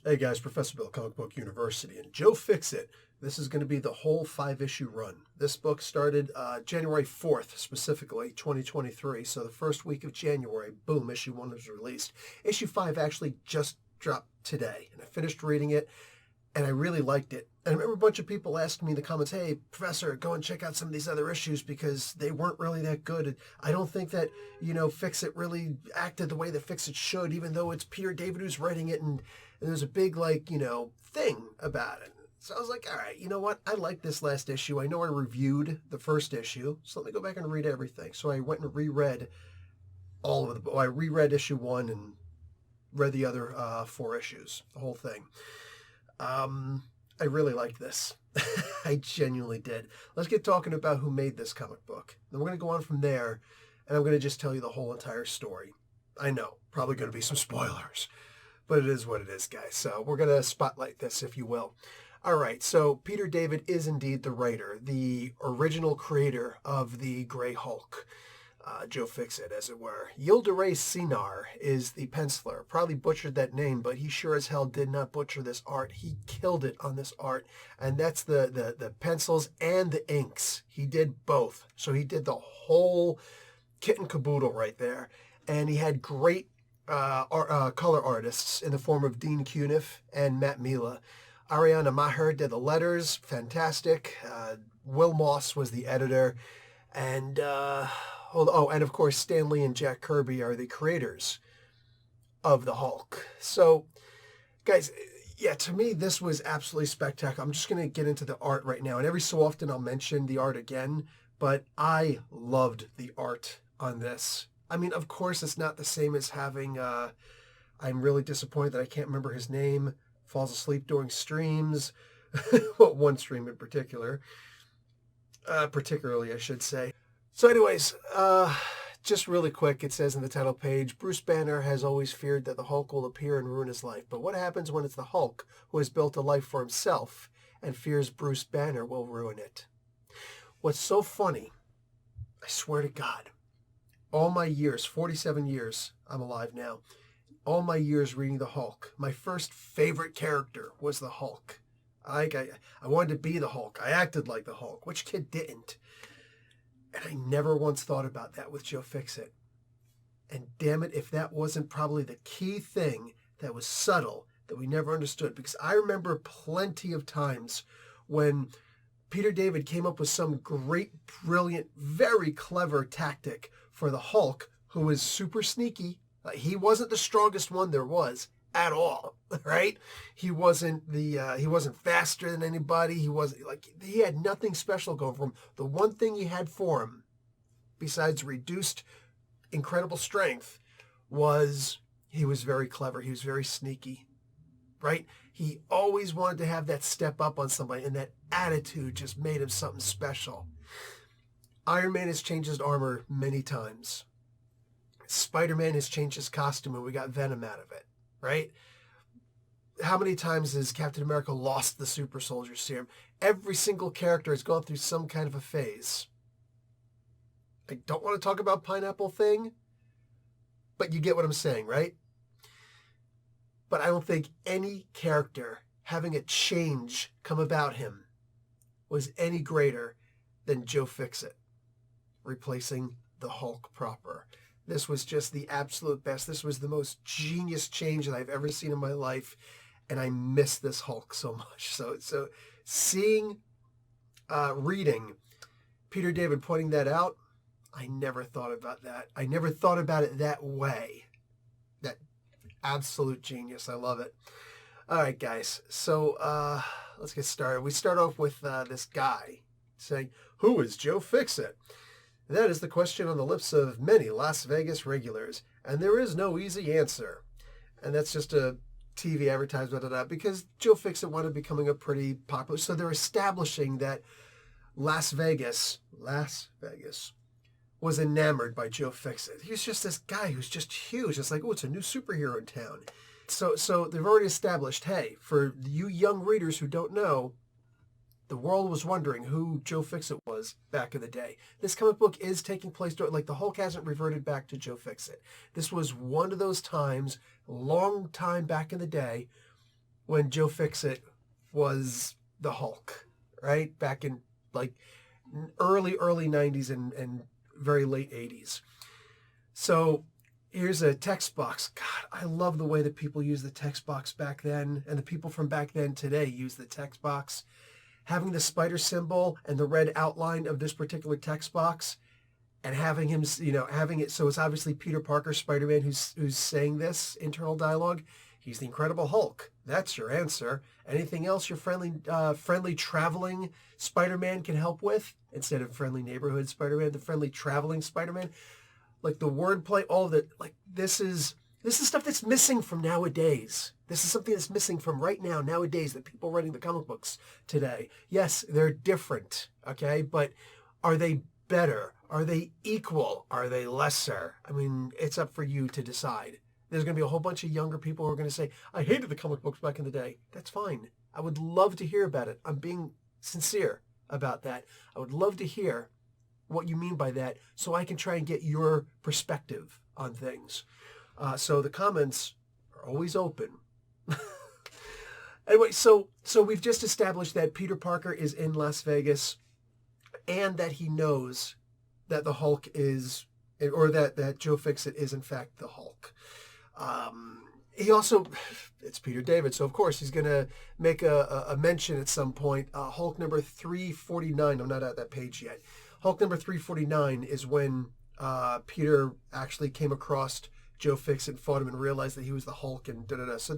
Hey guys, Professor Bill, Comic Book University, and Joe Fixit. This is going to be the whole 5-issue run. This book started January 4th, specifically, 2023. So the first week of January, boom, issue 1 was released. Issue 5 actually just dropped today, and I finished reading it, and I really liked it. And I remember a bunch of people asking me in the comments, hey, Professor, go and check out some of these other issues because they weren't really that good. I don't think that, Fixit really acted the way that Fixit should, even though it's Peter David who's writing it, and there's a big, thing about it. So I was like, all right, you know what? I like this last issue. I know I reviewed the first issue, so let me go back and read everything. So I went and reread all of the book. I reread issue 1 and read the other 4 issues, the whole thing. I really liked this. I genuinely did. Let's get talking about who made this comic book. Then we're going to go on from there, and I'm going to just tell you the whole entire story. I know, probably going to be some spoilers, but it is what it is, guys. So we're going to spotlight this, if you will. All right, so Peter David is indeed the writer, the original creator of the Grey Hulk. Joe Fixit, as it were. Yildiray Cinar is the penciler. Probably butchered that name, but he sure as hell did not butcher this art. He killed it on this art, and that's the pencils and the inks. He did both. So he did the whole kit and caboodle right there, and he had great color artists in the form of Dean Cuniff and Matt Mila. Ariana Maher did the letters, fantastic. Will Moss was the editor, and and of course Stan Lee and Jack Kirby are the creators of the Hulk. So, guys, yeah, to me this was absolutely spectacular. I'm just going to get into the art right now, and every so often I'll mention the art again, but I loved the art on this. I mean, of course, it's not the same as having, I'm really disappointed that I can't remember his name, falls asleep during streams, well, one stream in particular, particularly, I should say. So anyways, just really quick, it says in the title page, Bruce Banner has always feared that the Hulk will appear and ruin his life. But what happens when it's the Hulk who has built a life for himself and fears Bruce Banner will ruin it? What's so funny, I swear to God, all my years, 47 years, I'm alive now, all my years reading the Hulk, my first favorite character was the Hulk. I wanted to be the Hulk. I acted like the Hulk. Which kid didn't? And I never once thought about that with Joe Fixit. And damn it, if that wasn't probably the key thing that was subtle, that we never understood. Because I remember plenty of times when Peter David came up with some great, brilliant, very clever tactic for the Hulk, who was super sneaky. He wasn't the strongest one there was at all, right? He wasn't he wasn't faster than anybody. He had nothing special going for him. The one thing he had for him, besides reduced incredible strength, was he was very clever. He was very sneaky, right? He always wanted to have that step up on somebody, and that attitude just made him something special. Iron Man has changed his armor many times. Spider-Man has changed his costume, and we got Venom out of it. Right? How many times has Captain America lost the super soldier serum? Every single character has gone through some kind of a phase. I don't want to talk about Pineapple Thing, but you get what I'm saying, right? But I don't think any character having a change come about him was any greater than Joe Fixit replacing the Hulk proper. This was just the absolute best. This was the most genius change that I've ever seen in my life, and I miss this Hulk so much. So seeing, reading Peter David pointing that out, I never thought about that. I never thought about it that way. That absolute genius. I love it. All right, guys. So let's get started. We start off with this guy saying, "Who is Joe Fixit?" That is the question on the lips of many Las Vegas regulars, and there is no easy answer. And that's just a TV advertisement, because Joe Fixit wanted becoming a pretty popular. So they're establishing that Las Vegas was enamored by Joe Fixit. He was just this guy who's just huge. It's like, oh, it's a new superhero in town. So they've already established, hey, for you young readers who don't know, the world was wondering who Joe Fixit was back in the day. This comic book is taking place, like the Hulk hasn't reverted back to Joe Fixit. This was one of those times, long time back in the day, when Joe Fixit was the Hulk, right? Back in like early 90s and very late 80s. So here's a text box. God, I love the way that people use the text box back then, and the people from back then today use the text box. Having the spider symbol and the red outline of this particular text box, and having him, having it so it's obviously Peter Parker, Spider-Man, who's saying this internal dialogue. He's the Incredible Hulk. That's your answer. Anything else your friendly traveling Spider-Man can help with? Instead of friendly neighborhood Spider-Man, the friendly traveling Spider-Man. Like the wordplay, all of it. Like this is stuff that's missing from nowadays. This is something that's missing from right now, nowadays, that people writing the comic books today. Yes, they're different, okay? But are they better? Are they equal? Are they lesser? I mean, it's up for you to decide. There's going to be a whole bunch of younger people who are going to say, I hated the comic books back in the day. That's fine. I would love to hear about it. I'm being sincere about that. I would love to hear what you mean by that so I can try and get your perspective on things. So the comments are always open. Anyway, so we've just established that Peter Parker is in Las Vegas and that he knows that the Hulk is, or that Joe Fixit is in fact the Hulk. He also, it's Peter David, so of course he's going to make a mention at some point. Hulk number 349, I'm not at that page yet. Hulk number 349 is when Peter actually came across Joe Fixit, fought him, and realized that he was the Hulk, and da-da-da. So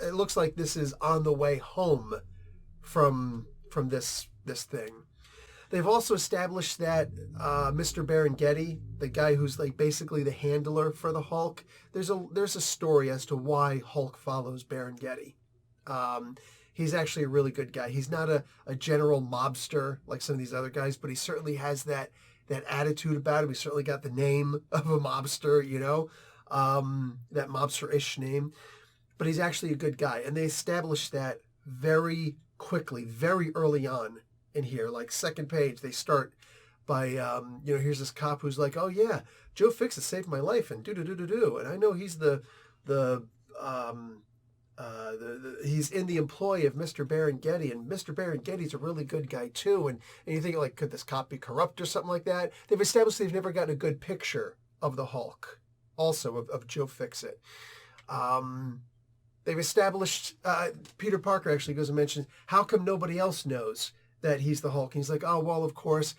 it looks like this is on the way home from this thing. They've also established that Mr. Berengetti, the guy who's like basically the handler for the Hulk, there's a story as to why Hulk follows Berengetti. He's actually a really good guy. He's not a general mobster like some of these other guys, but he certainly has that attitude about him. He certainly got the name of a mobster, that mobster-ish name. But he's actually a good guy. And they established that very quickly, very early on in here. Like second page, they start by, here's this cop who's like, oh yeah, Joe Fixit saved my life and do. And I know he's he's in the employ of Mr. Berengetti, and Mr. Berengetti's a really good guy too. And you think, like, could this cop be corrupt or something like that? They've established they've never gotten a good picture of the Hulk, also of Joe Fixit. They've established, Peter Parker actually goes and mentions, how come nobody else knows that he's the Hulk? And he's like, oh, well, of course,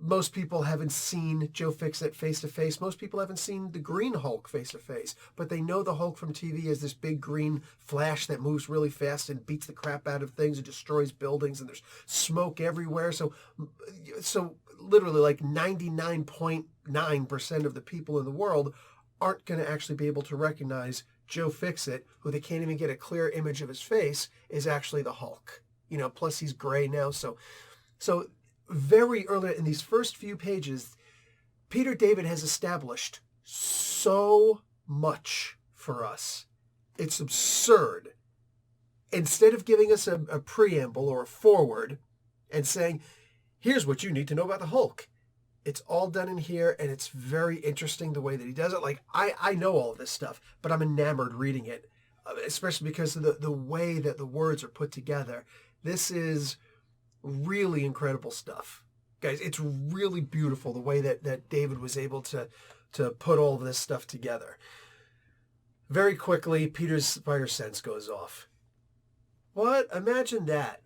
most people haven't seen Joe Fixit face to face. Most people haven't seen the Green Hulk face to face, but they know the Hulk from TV as this big green flash that moves really fast and beats the crap out of things and destroys buildings, and there's smoke everywhere. So literally like 99.9% of the people in the world aren't going to actually be able to recognize Joe Fixit, who they can't even get a clear image of his face, is actually the Hulk. Plus he's gray now. So very early in these first few pages, Peter David has established so much for us. It's absurd. Instead of giving us a preamble or a foreword and saying, here's what you need to know about the Hulk, it's all done in here, and it's very interesting the way that he does it. Like, I know all of this stuff, but I'm enamored reading it, especially because of the way that the words are put together. This is really incredible stuff. Guys, it's really beautiful the way that David was able to put all of this stuff together. Very quickly, Peter's spider sense goes off. What? Imagine that.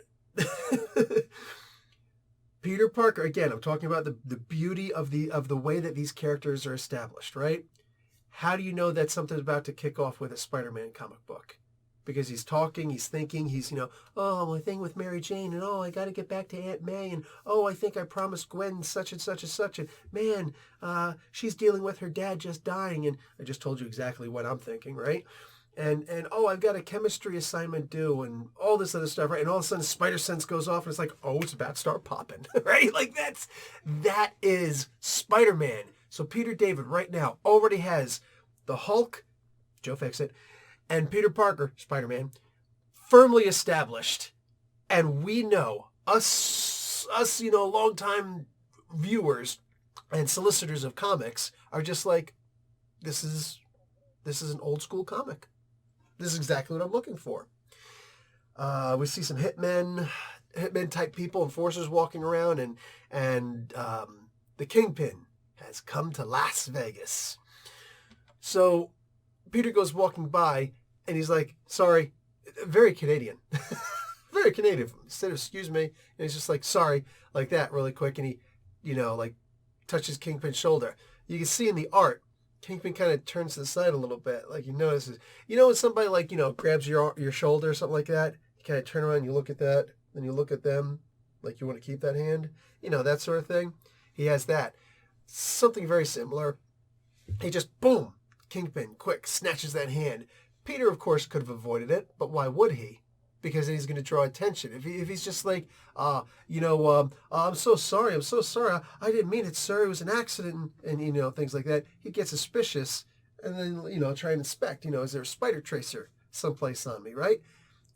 Peter Parker, again, I'm talking about the beauty of the way that these characters are established, right? How do you know that something's about to kick off with a Spider-Man comic book? Because he's talking, he's thinking, he's, oh, my thing with Mary Jane, and oh, I got to get back to Aunt May, and oh, I think I promised Gwen such and such and such, and man, she's dealing with her dad just dying, and I just told you exactly what I'm thinking, right? And oh, I've got a chemistry assignment due, and all this other stuff, right? And all of a sudden, spider sense goes off, and it's like, oh, it's about to start popping, right? Like that is Spider-Man. So Peter David right now already has the Hulk, Joe Fixit, and Peter Parker, Spider-Man, firmly established. And we know, us, longtime viewers and solicitors of comics are just like, this is an old school comic. This is exactly what I'm looking for. We see some hitmen type people, enforcers walking around, and the Kingpin has come to Las Vegas. So Peter goes walking by, and he's like, sorry, very Canadian. Very Canadian. Instead of excuse me, and he's just like, sorry, like that really quick, and he, like touches Kingpin's shoulder. You can see in the art, Kingpin kind of turns to the side a little bit, like he notices. When somebody like, grabs your shoulder or something like that, you kind of turn around, you look at that, then you look at them, like you want to keep that hand, that sort of thing. He has that. Something very similar. He just, boom, Kingpin, quick, snatches that hand. Peter, of course, could have avoided it, but why would he? Because then he's going to draw attention. If he's just like, I'm so sorry, I didn't mean it, sir, it was an accident, and things like that, he gets suspicious, and then, try and inspect, is there a spider tracer someplace on me, right?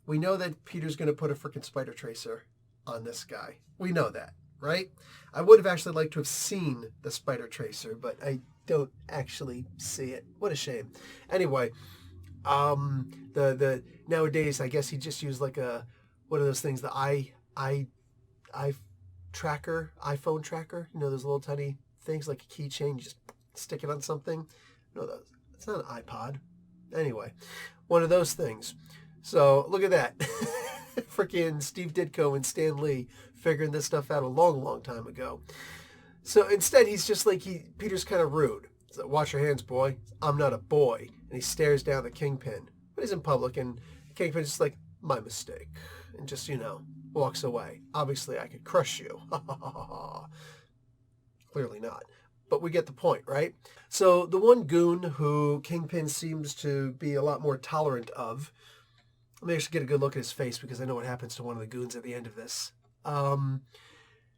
We know that Peter's going to put a freaking spider tracer on this guy. We know that, right? I would have actually liked to have seen the spider tracer, but I don't actually see it. What a shame. Anyway, the nowadays, I guess he just used like one of those things, the iPhone tracker, those little tiny things like a keychain, you just stick it on something. No, that's not an iPod. Anyway, one of those things. So look at that. Freaking Steve Ditko and Stan Lee figuring this stuff out a long, long time ago. So instead, he's just like, Peter's kind of rude. He's like, watch your hands, boy. I'm not a boy. And he stares down the Kingpin. But he's in public, and Kingpin's just like, my mistake. And just, walks away. Obviously, I could crush you. Clearly not. But we get the point, right? So the one goon who Kingpin seems to be a lot more tolerant of, let me actually get a good look at his face because I know what happens to one of the goons at the end of this.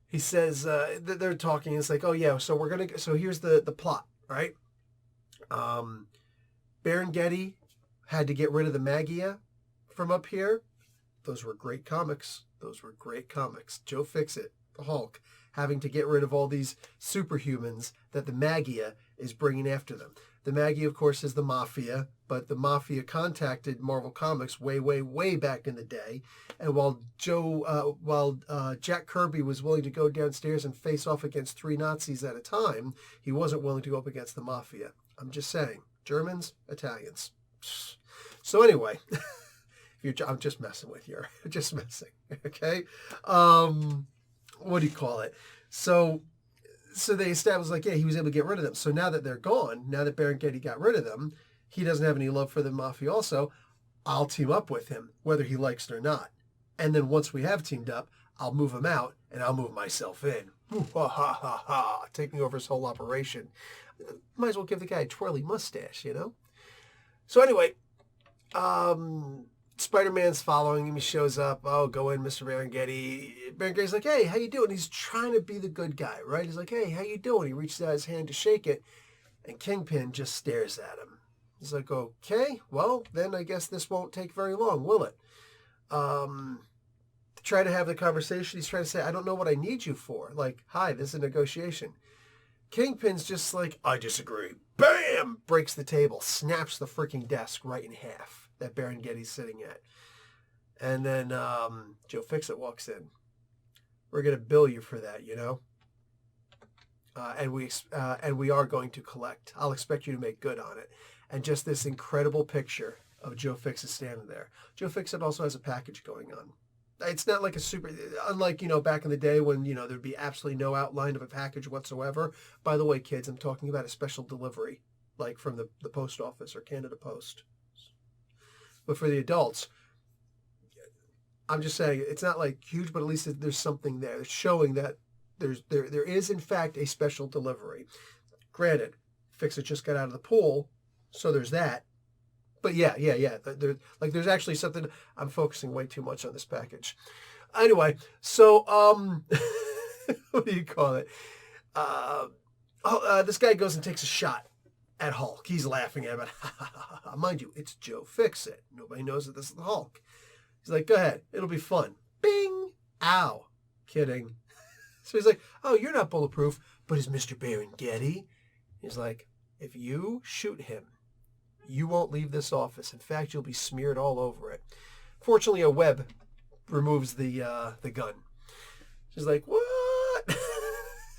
He says, they're talking, it's like, oh yeah, so here's the plot, right? Baron Getty had to get rid of the Magia from up here. Those were great comics. Joe Fixit, the Hulk, having to get rid of all these superhumans that the Magia is bringing after them. The Magia, of course, is the Mafia, but the Mafia contacted Marvel Comics way, way, way back in the day. And while Jack Kirby was willing to go downstairs and face off against 3 Nazis at a time, he wasn't willing to go up against the Mafia. I'm just saying. Germans, Italians. So anyway, I'm just messing with you. Just messing. Okay? What do you call it? So they established, like, yeah, he was able to get rid of them. So now that they're gone, now that Baron Getty got rid of them, he doesn't have any love for the Mafia also. I'll team up with him, whether he likes it or not. And then once we have teamed up, I'll move him out, and I'll move myself in. Ha ha ha ha. Taking over his whole operation. Might as well give the guy a twirly mustache, So anyway, Spider-Man's following him. He shows up. Oh, go in, Mr. Baron Getty. Baron Getty's like, hey, how you doing? He's trying to be the good guy, right? He's like, hey, how you doing? He reaches out his hand to shake it, and Kingpin just stares at him. He's like, okay, well, then I guess this won't take very long, will it? To try to have the conversation, he's trying to say, I don't know what I need you for. Like, hi, this is a negotiation. Kingpin's just like, I disagree. Bam! Breaks the table, snaps the freaking desk right in half that Baron Getty's sitting at. And then Joe Fixit walks in. We're going to bill you for that, and we are going to collect. I'll expect you to make good on it. And just this incredible picture of Joe Fixit standing there. Joe Fixit also has a package going on. It's not like unlike, back in the day when, there'd be absolutely no outline of a package whatsoever. By the way, kids, I'm talking about a special delivery, like from the post office or Canada Post. But for the adults, I'm just saying, it's not like huge, but at least there's something there. It's showing that there is, in fact, a special delivery. Granted, Fixit just got out of the pool, so there's that. But yeah. There's actually something. I'm focusing way too much on this package. Anyway, so what do you call it? This guy goes and takes a shot at Hulk. He's laughing at him. Mind you, it's Joe Fixit. Nobody knows that this is the Hulk. He's like, go ahead. It'll be fun. Bing! Ow. Kidding. So he's like, oh, you're not bulletproof, but is Mr. Baron Getty? He's like, if you shoot him, you won't leave this office. In fact, you'll be smeared all over it. Fortunately, a web removes the gun. She's like, what?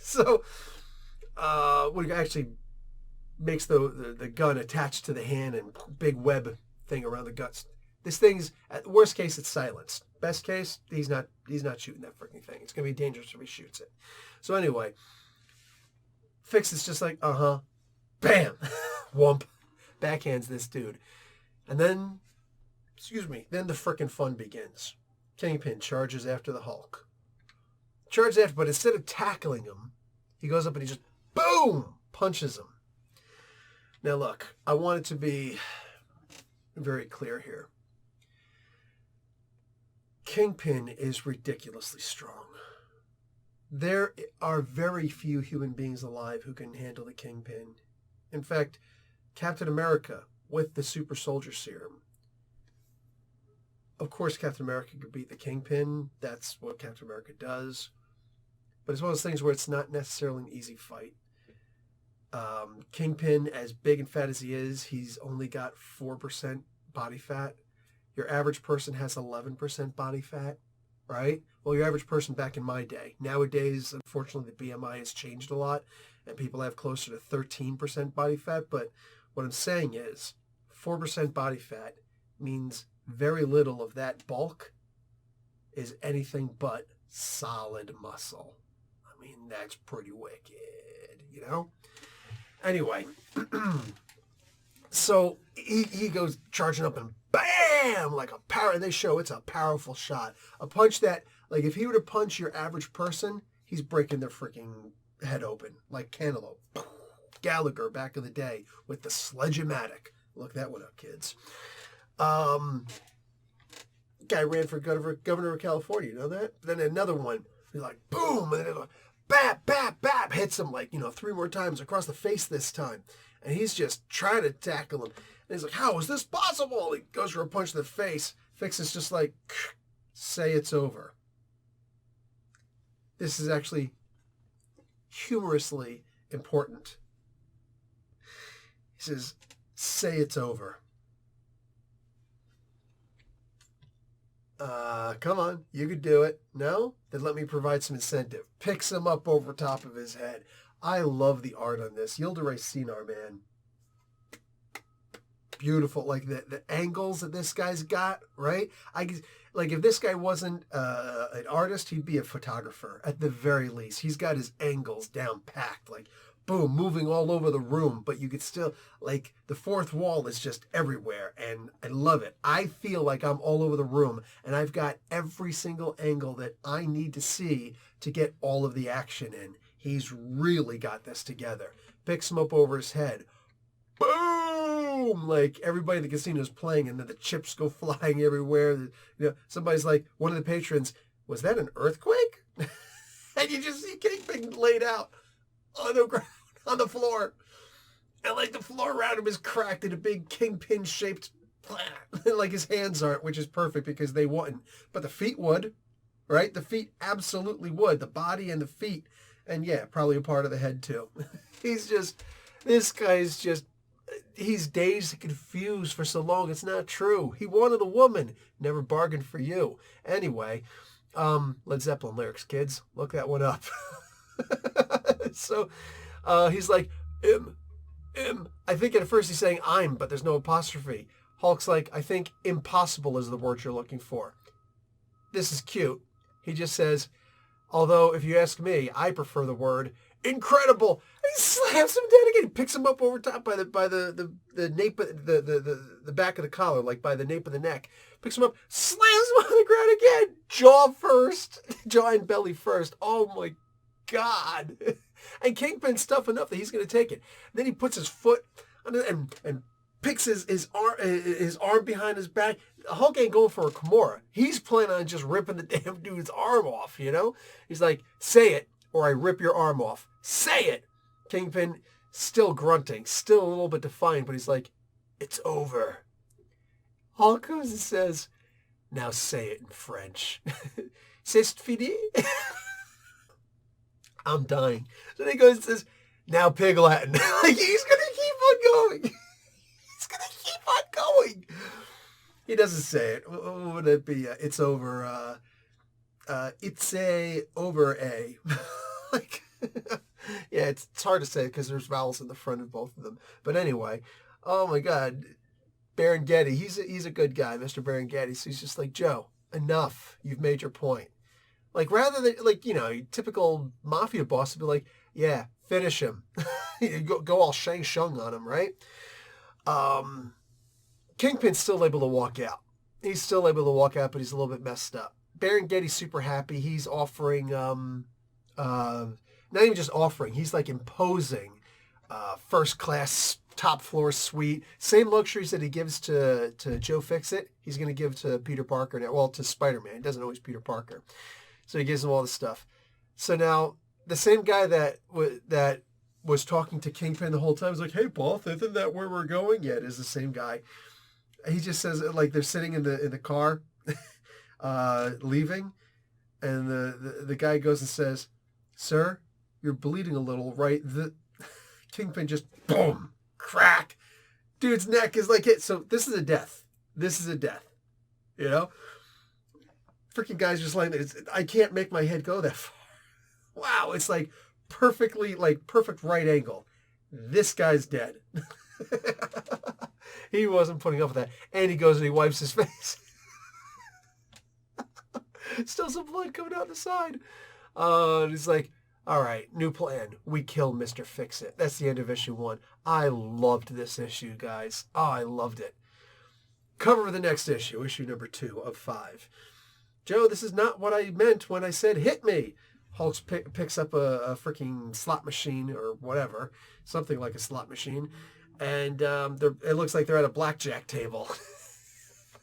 So, what actually makes the gun attached to the hand and big web thing around the guts. This thing's, at worst case, it's silenced. Best case, he's not shooting that freaking thing. It's gonna be dangerous if he shoots it. So anyway, Fixit's just like, bam, whump, backhands this dude, and then, then the frickin' fun begins. Kingpin charges after the Hulk. But instead of tackling him, he goes up and he just, boom, punches him. Now look, I want it to be very clear here. Kingpin is ridiculously strong. There are very few human beings alive who can handle the Kingpin. In fact, Captain America with the super soldier serum. Of course, Captain America could beat the Kingpin. That's what Captain America does. But it's one of those things where it's not necessarily an easy fight. Kingpin, as big and fat as he is, he's only got 4% body fat. Your average person has 11% body fat, right? Well, your average person back in my day. Nowadays, unfortunately, the BMI has changed a lot, and people have closer to 13% body fat. But what I'm saying is 4% body fat means very little of that bulk is anything but solid muscle. I mean, that's pretty wicked, you know? Anyway, so he goes charging up and bam, like a power. And they show it's a powerful shot. A punch that, like, if he were to punch your average person, he's breaking their freaking head open, like Cantaloupe. Gallagher back in the day with the Sledge-O-Matic. Look that one up, kids. Guy ran for governor of California. You know that? Then another one, he's like, boom, and then like, bap, bap, bap, hits him like, 3 more times across the face this time. And he's just trying to tackle him. And he's like, how is this possible? He goes for a punch to the face. Fixit's just like, say it's over. This is actually humorously important. He says, say it's over. Come on, you could do it. No? Then let me provide some incentive. Picks him up over top of his head. I love the art on this. Yildiray Cinar, man. Beautiful. Like the angles that this guy's got, right? Like if this guy wasn't an artist, he'd be a photographer at the very least. He's got his angles down packed, like boom, moving all over the room, but you could still, like, the fourth wall is just everywhere, and I love it. I feel like I'm all over the room, and I've got every single angle that I need to see to get all of the action in. He's really got this together. Picks him up over his head. Boom! Like, everybody in the casino is playing, and then the chips go flying everywhere. Somebody's like, one of the patrons, was that an earthquake? And you just see Kingpin laid out on the ground, on the floor. And like the floor around him is cracked in a big Kingpin shaped like his hands aren't, which is perfect because they wouldn't. But the feet would, right? The feet absolutely would. The body and the feet. And yeah, probably a part of the head too. This guy's just, he's dazed and confused for so long. It's not true. He wanted a woman. Never bargained for you. Anyway, Led Zeppelin lyrics, kids. Look that one up. So he's like, I think at first he's saying I'm, but there's no apostrophe. Hulk's like, I think impossible is the word you're looking for. This is cute. He just says, although if you ask me, I prefer the word incredible. And he slams him down again. He picks him up over top by the nape of the back of the collar, like by the nape of the neck. Picks him up, slams him on the ground again. Jaw first. Jaw and belly first. Oh my God. And Kingpin's tough enough that he's going to take it. Then he puts his foot under and picks his arm behind his back. Hulk ain't going for a Kimura. He's planning on just ripping the damn dude's arm off, He's like, say it or I rip your arm off. Say it. Kingpin still grunting, still a little bit defiant, but he's like, it's over. Hulk comes and says, now say it in French. C'est fini? I'm dying. Then he goes and says, now Pig Latin. Like, he's going to keep on going. He's going to keep on going. He doesn't say it. What would it be? It's over. It's a over a. Like, yeah, it's hard to say because there's vowels in the front of both of them. But anyway, oh my God, Berengetti, he's a good guy, Mr. Berengetti. So he's just like, Joe, enough. You've made your point. Like, rather than, like, typical mafia boss would be like, yeah, finish him. go all Shang Shung on him, right? Kingpin's still able to walk out. He's still able to walk out, but he's a little bit messed up. Berengetti's super happy. He's offering, not even just offering, he's like imposing first class, top floor suite. Same luxuries that he gives to Joe Fixit, he's going to give to Peter Parker now. Well, to Spider-Man. He doesn't always Peter Parker. So he gives him all this stuff. So now, the same guy that was talking to Kingpin the whole time was like, hey, boss, isn't that where we're going yet? Is the same guy. He just says, like, they're sitting in the car, leaving, and the guy goes and says, sir, you're bleeding a little, right? The Kingpin just, boom, crack. Dude's neck is like it. So this is a death. This is a death. Freaking guy's just like, I can't make my head go that far. Wow, it's like perfectly, like perfect right angle. This guy's dead. He wasn't putting up with that. And he goes and he wipes his face. Still some blood coming out the side. And he's like, all right, new plan. We kill Mr. Fixit. That's the end of issue 1. I loved this issue, guys. Oh, I loved it. Cover of the next issue, issue number 2 of 5. Joe, this is not what I meant when I said hit me. Hulk picks up a freaking slot machine or whatever, something like a slot machine, and it looks like they're at a blackjack table.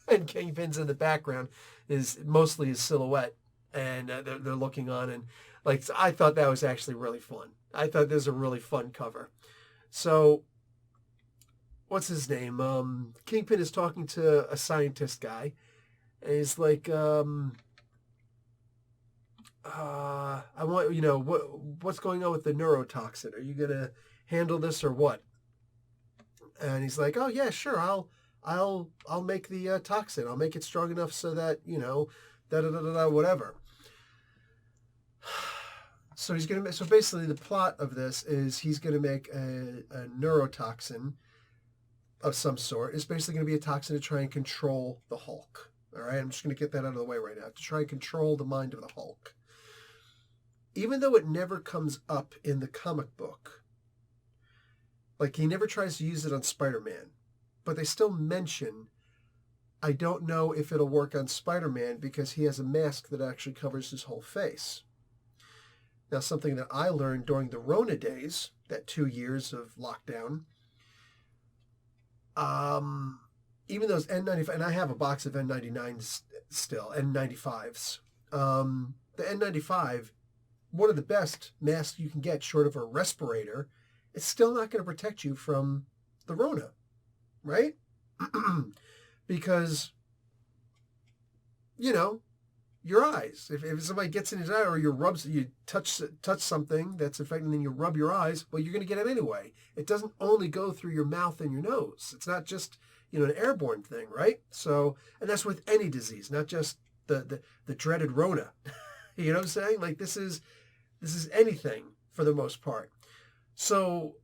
And Kingpin's in the background is mostly his silhouette, and they're looking on, and like I thought that was actually really fun. I thought this was a really fun cover. So, what's his name? Kingpin is talking to a scientist guy, and he's like, I want, what's going on with the neurotoxin? Are you gonna handle this or what? And he's like, oh yeah, sure, I'll make the toxin. I'll make it strong enough so that whatever. So so basically the plot of this is he's gonna make a neurotoxin of some sort. It's basically gonna be a toxin to try and control the Hulk. All right, I'm just gonna get that out of the way right now. To try and control the mind of the Hulk. Even though it never comes up in the comic book, like he never tries to use it on Spider-Man, but they still mention, I don't know if it'll work on Spider-Man because he has a mask that actually covers his whole face. Now, something that I learned during the Rona days, that 2 years of lockdown, even those N95, and I have a box of N99s still, N95s. The N95, one of the best masks you can get short of a respirator, it's still not going to protect you from the Rona, right? Because, your eyes. If somebody gets in his eye or you touch something that's infected and then you rub your eyes, well, you're going to get it anyway. It doesn't only go through your mouth and your nose. It's not just, an airborne thing, right? So, and that's with any disease, not just the dreaded Rona. You know what I'm saying? Like this is anything for the most part. So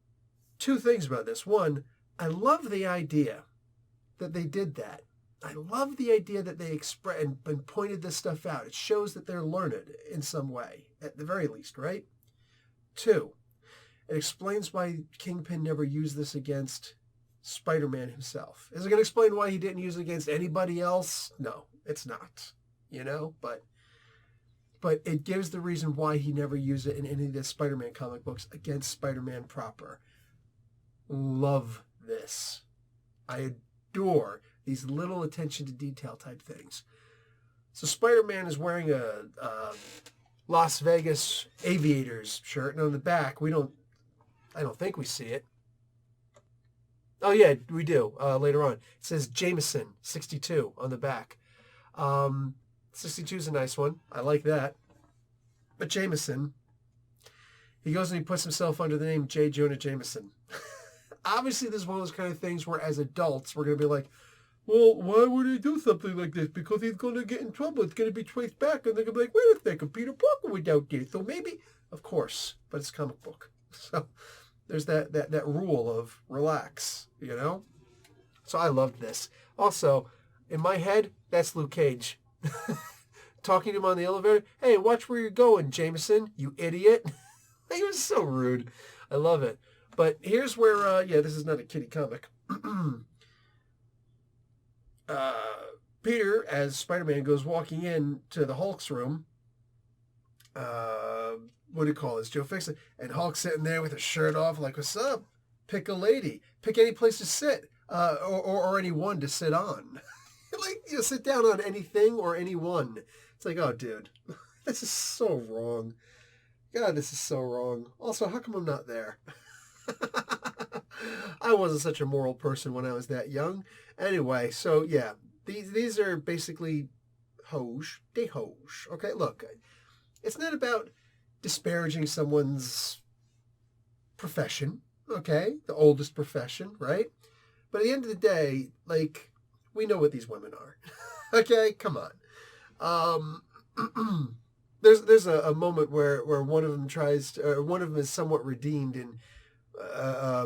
2 things about this. One, I love the idea that they did that. I love the idea that they expressed and pointed this stuff out. It shows that they're learned in some way, at the very least, right? 2, it explains why Kingpin never used this against Spider-Man himself. Is it going to explain why he didn't use it against anybody else? No, it's not. But it gives the reason why he never used it in any of the Spider-Man comic books against Spider-Man proper. Love this. I adore these little attention to detail type things. So Spider-Man is wearing a Las Vegas Aviators shirt, and on the back, I don't think we see it. Oh yeah, we do, later on. It says Jameson 62 on the back. 62 is a nice one. I like that. But Jameson, he goes and he puts himself under the name J. Jonah Jameson. Obviously, this is one of those kind of things where as adults, we're going to be like, well, why would he do something like this? Because he's going to get in trouble. It's going to be traced back, and they're going to be like, wait a second, Peter Parker was out there. So maybe, of course, but it's a comic book. So there's that rule of relax, you know? So I loved this. Also, in my head, that's Luke Cage. Talking to him on the elevator. Hey, watch where you're going, Jameson, you idiot. He was so rude. I love it. But here's where, this is not a kiddie comic. Peter, as Spider-Man, goes walking in to the Hulk's room. What do you call this? Joe Fixit. And Hulk's sitting there with his shirt off, like, what's up? Pick a lady. Pick any place to sit. Or any one to sit on. Like, sit down on anything or anyone. It's like, oh, dude, this is so wrong. God, this is so wrong. Also, how come I'm not there? I wasn't such a moral person when I was that young. Anyway, so yeah, these are basically hoes. They hoes. Okay, look, it's not about disparaging someone's profession, okay? The oldest profession, right? But at the end of the day, like, we know what these women are. Okay, come on. There's a moment where one of them one of them is somewhat redeemed in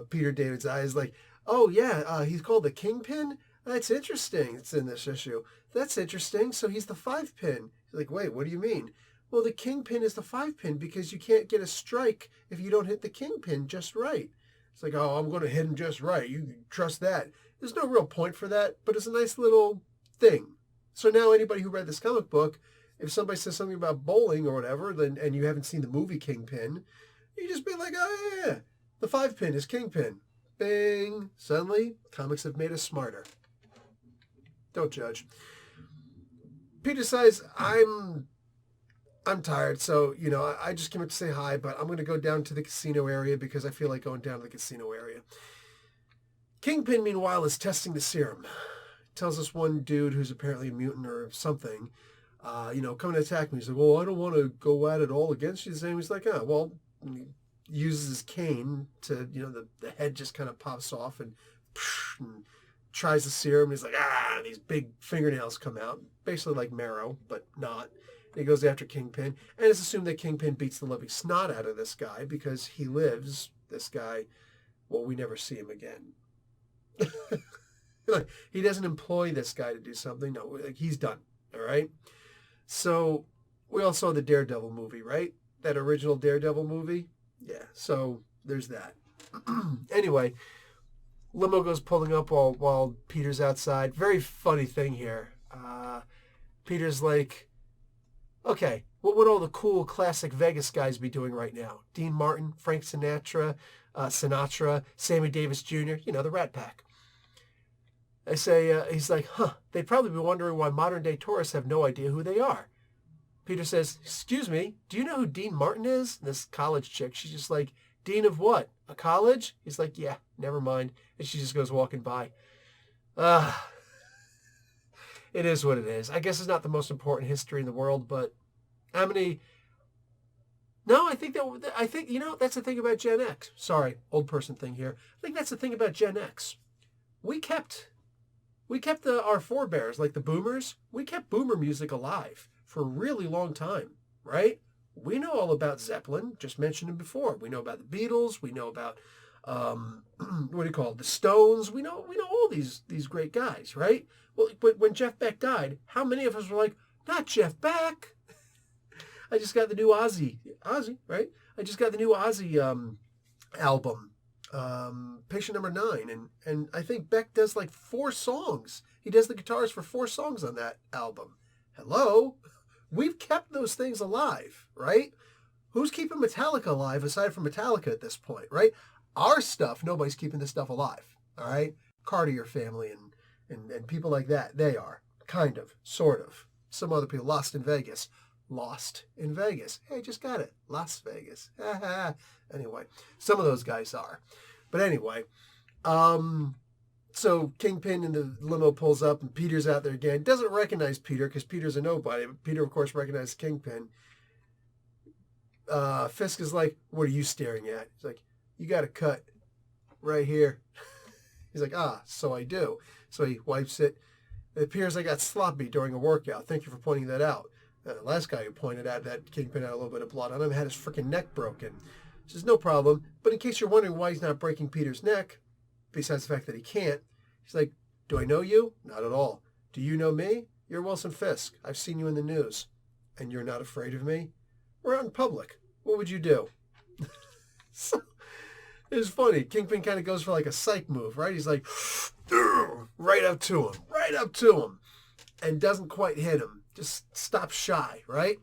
Peter David's eyes, like, oh yeah, he's called the Kingpin? That's interesting. It's in this issue. That's interesting. So he's the 5-pin. He's like, wait, what do you mean? Well, the Kingpin is the 5-pin because you can't get a strike if you don't hit the Kingpin just right. It's like, oh, I'm going to hit him just right. You can trust that. There's no real point for that, but it's a nice little thing. So now anybody who read this comic book, if somebody says something about bowling or whatever, and you haven't seen the movie Kingpin, you just be like, oh yeah, the 5-pin is Kingpin. Bing. Suddenly, comics have made us smarter. Don't judge. Peter says, I'm tired, so, I just came up to say hi, but I'm going to go down to the casino area because I feel like going down to the casino area. Kingpin, meanwhile, is testing the serum. Tells us one dude who's apparently a mutant or something, come and attack me. He's like, well, I don't want to go at it all against you. And he's like, well, he uses his cane to, the head just kind of pops off and tries the serum. He's like, and these big fingernails come out, basically like marrow, but not. And he goes after Kingpin, and it's assumed that Kingpin beats the living snot out of this guy because he lives, this guy, well, we never see him again. Like, he doesn't employ this guy to do something. No, like, he's done. All right. So we all saw the Daredevil movie, right? That original Daredevil movie. Yeah. So there's that. Anyway, limo goes pulling up while Peter's outside. Very funny thing here. Peter's like, okay, what would all the cool classic Vegas guys be doing right now? Dean Martin, Frank Sinatra, Sammy Davis Jr., the Rat Pack. I say, he's like, they'd probably be wondering why modern-day tourists have no idea who they are. Peter says, excuse me, do you know who Dean Martin is? And this college chick, she's just like, Dean of what? A college? He's like, yeah, never mind. And she just goes walking by. It is what it is. I guess it's not the most important history in the world, but how many... No, I think, that's the thing about Gen X. Sorry, old person thing here. I think that's the thing about Gen X. We kept our forebears, like the boomers, we kept boomer music alive for a really long time, right? We know all about Zeppelin, just mentioned him before. We know about the Beatles. We know about, the Stones. We know all these great guys, right? Well, but when Jeff Beck died, how many of us were like, not Jeff Beck? I just got the new Ozzy, right? I just got the new Ozzy album. Patient Number 9, and I think Beck does like 4 songs. He does the guitars for 4 songs on that album. Hello? We've kept those things alive, right? Who's keeping Metallica alive aside from Metallica at this point, right? Our stuff, nobody's keeping this stuff alive, all right? Cartier family and people like that, they are. Kind of, sort of. Some other people, Lost in Vegas. Hey, just got it. Las Vegas. Anyway, some of those guys are. But anyway, so Kingpin in the limo pulls up and Peter's out there again. Doesn't recognize Peter because Peter's a nobody. But Peter, of course, recognizes Kingpin. Fisk is like, what are you staring at? He's like, you got a cut right here. He's like, so I do. So he wipes it. It appears I got sloppy during a workout. Thank you for pointing that out. The last guy who pointed out that Kingpin had a little bit of blood on him had his freaking neck broken. He says, no problem. But in case you're wondering why he's not breaking Peter's neck, besides the fact that he can't, he's like, do I know you? Not at all. Do you know me? You're Wilson Fisk. I've seen you in the news. And you're not afraid of me? We're out in public. What would you do? So, it's funny. Kingpin kind of goes for like a psych move, right? He's like, right up to him, and doesn't quite hit him. Just stops shy, right?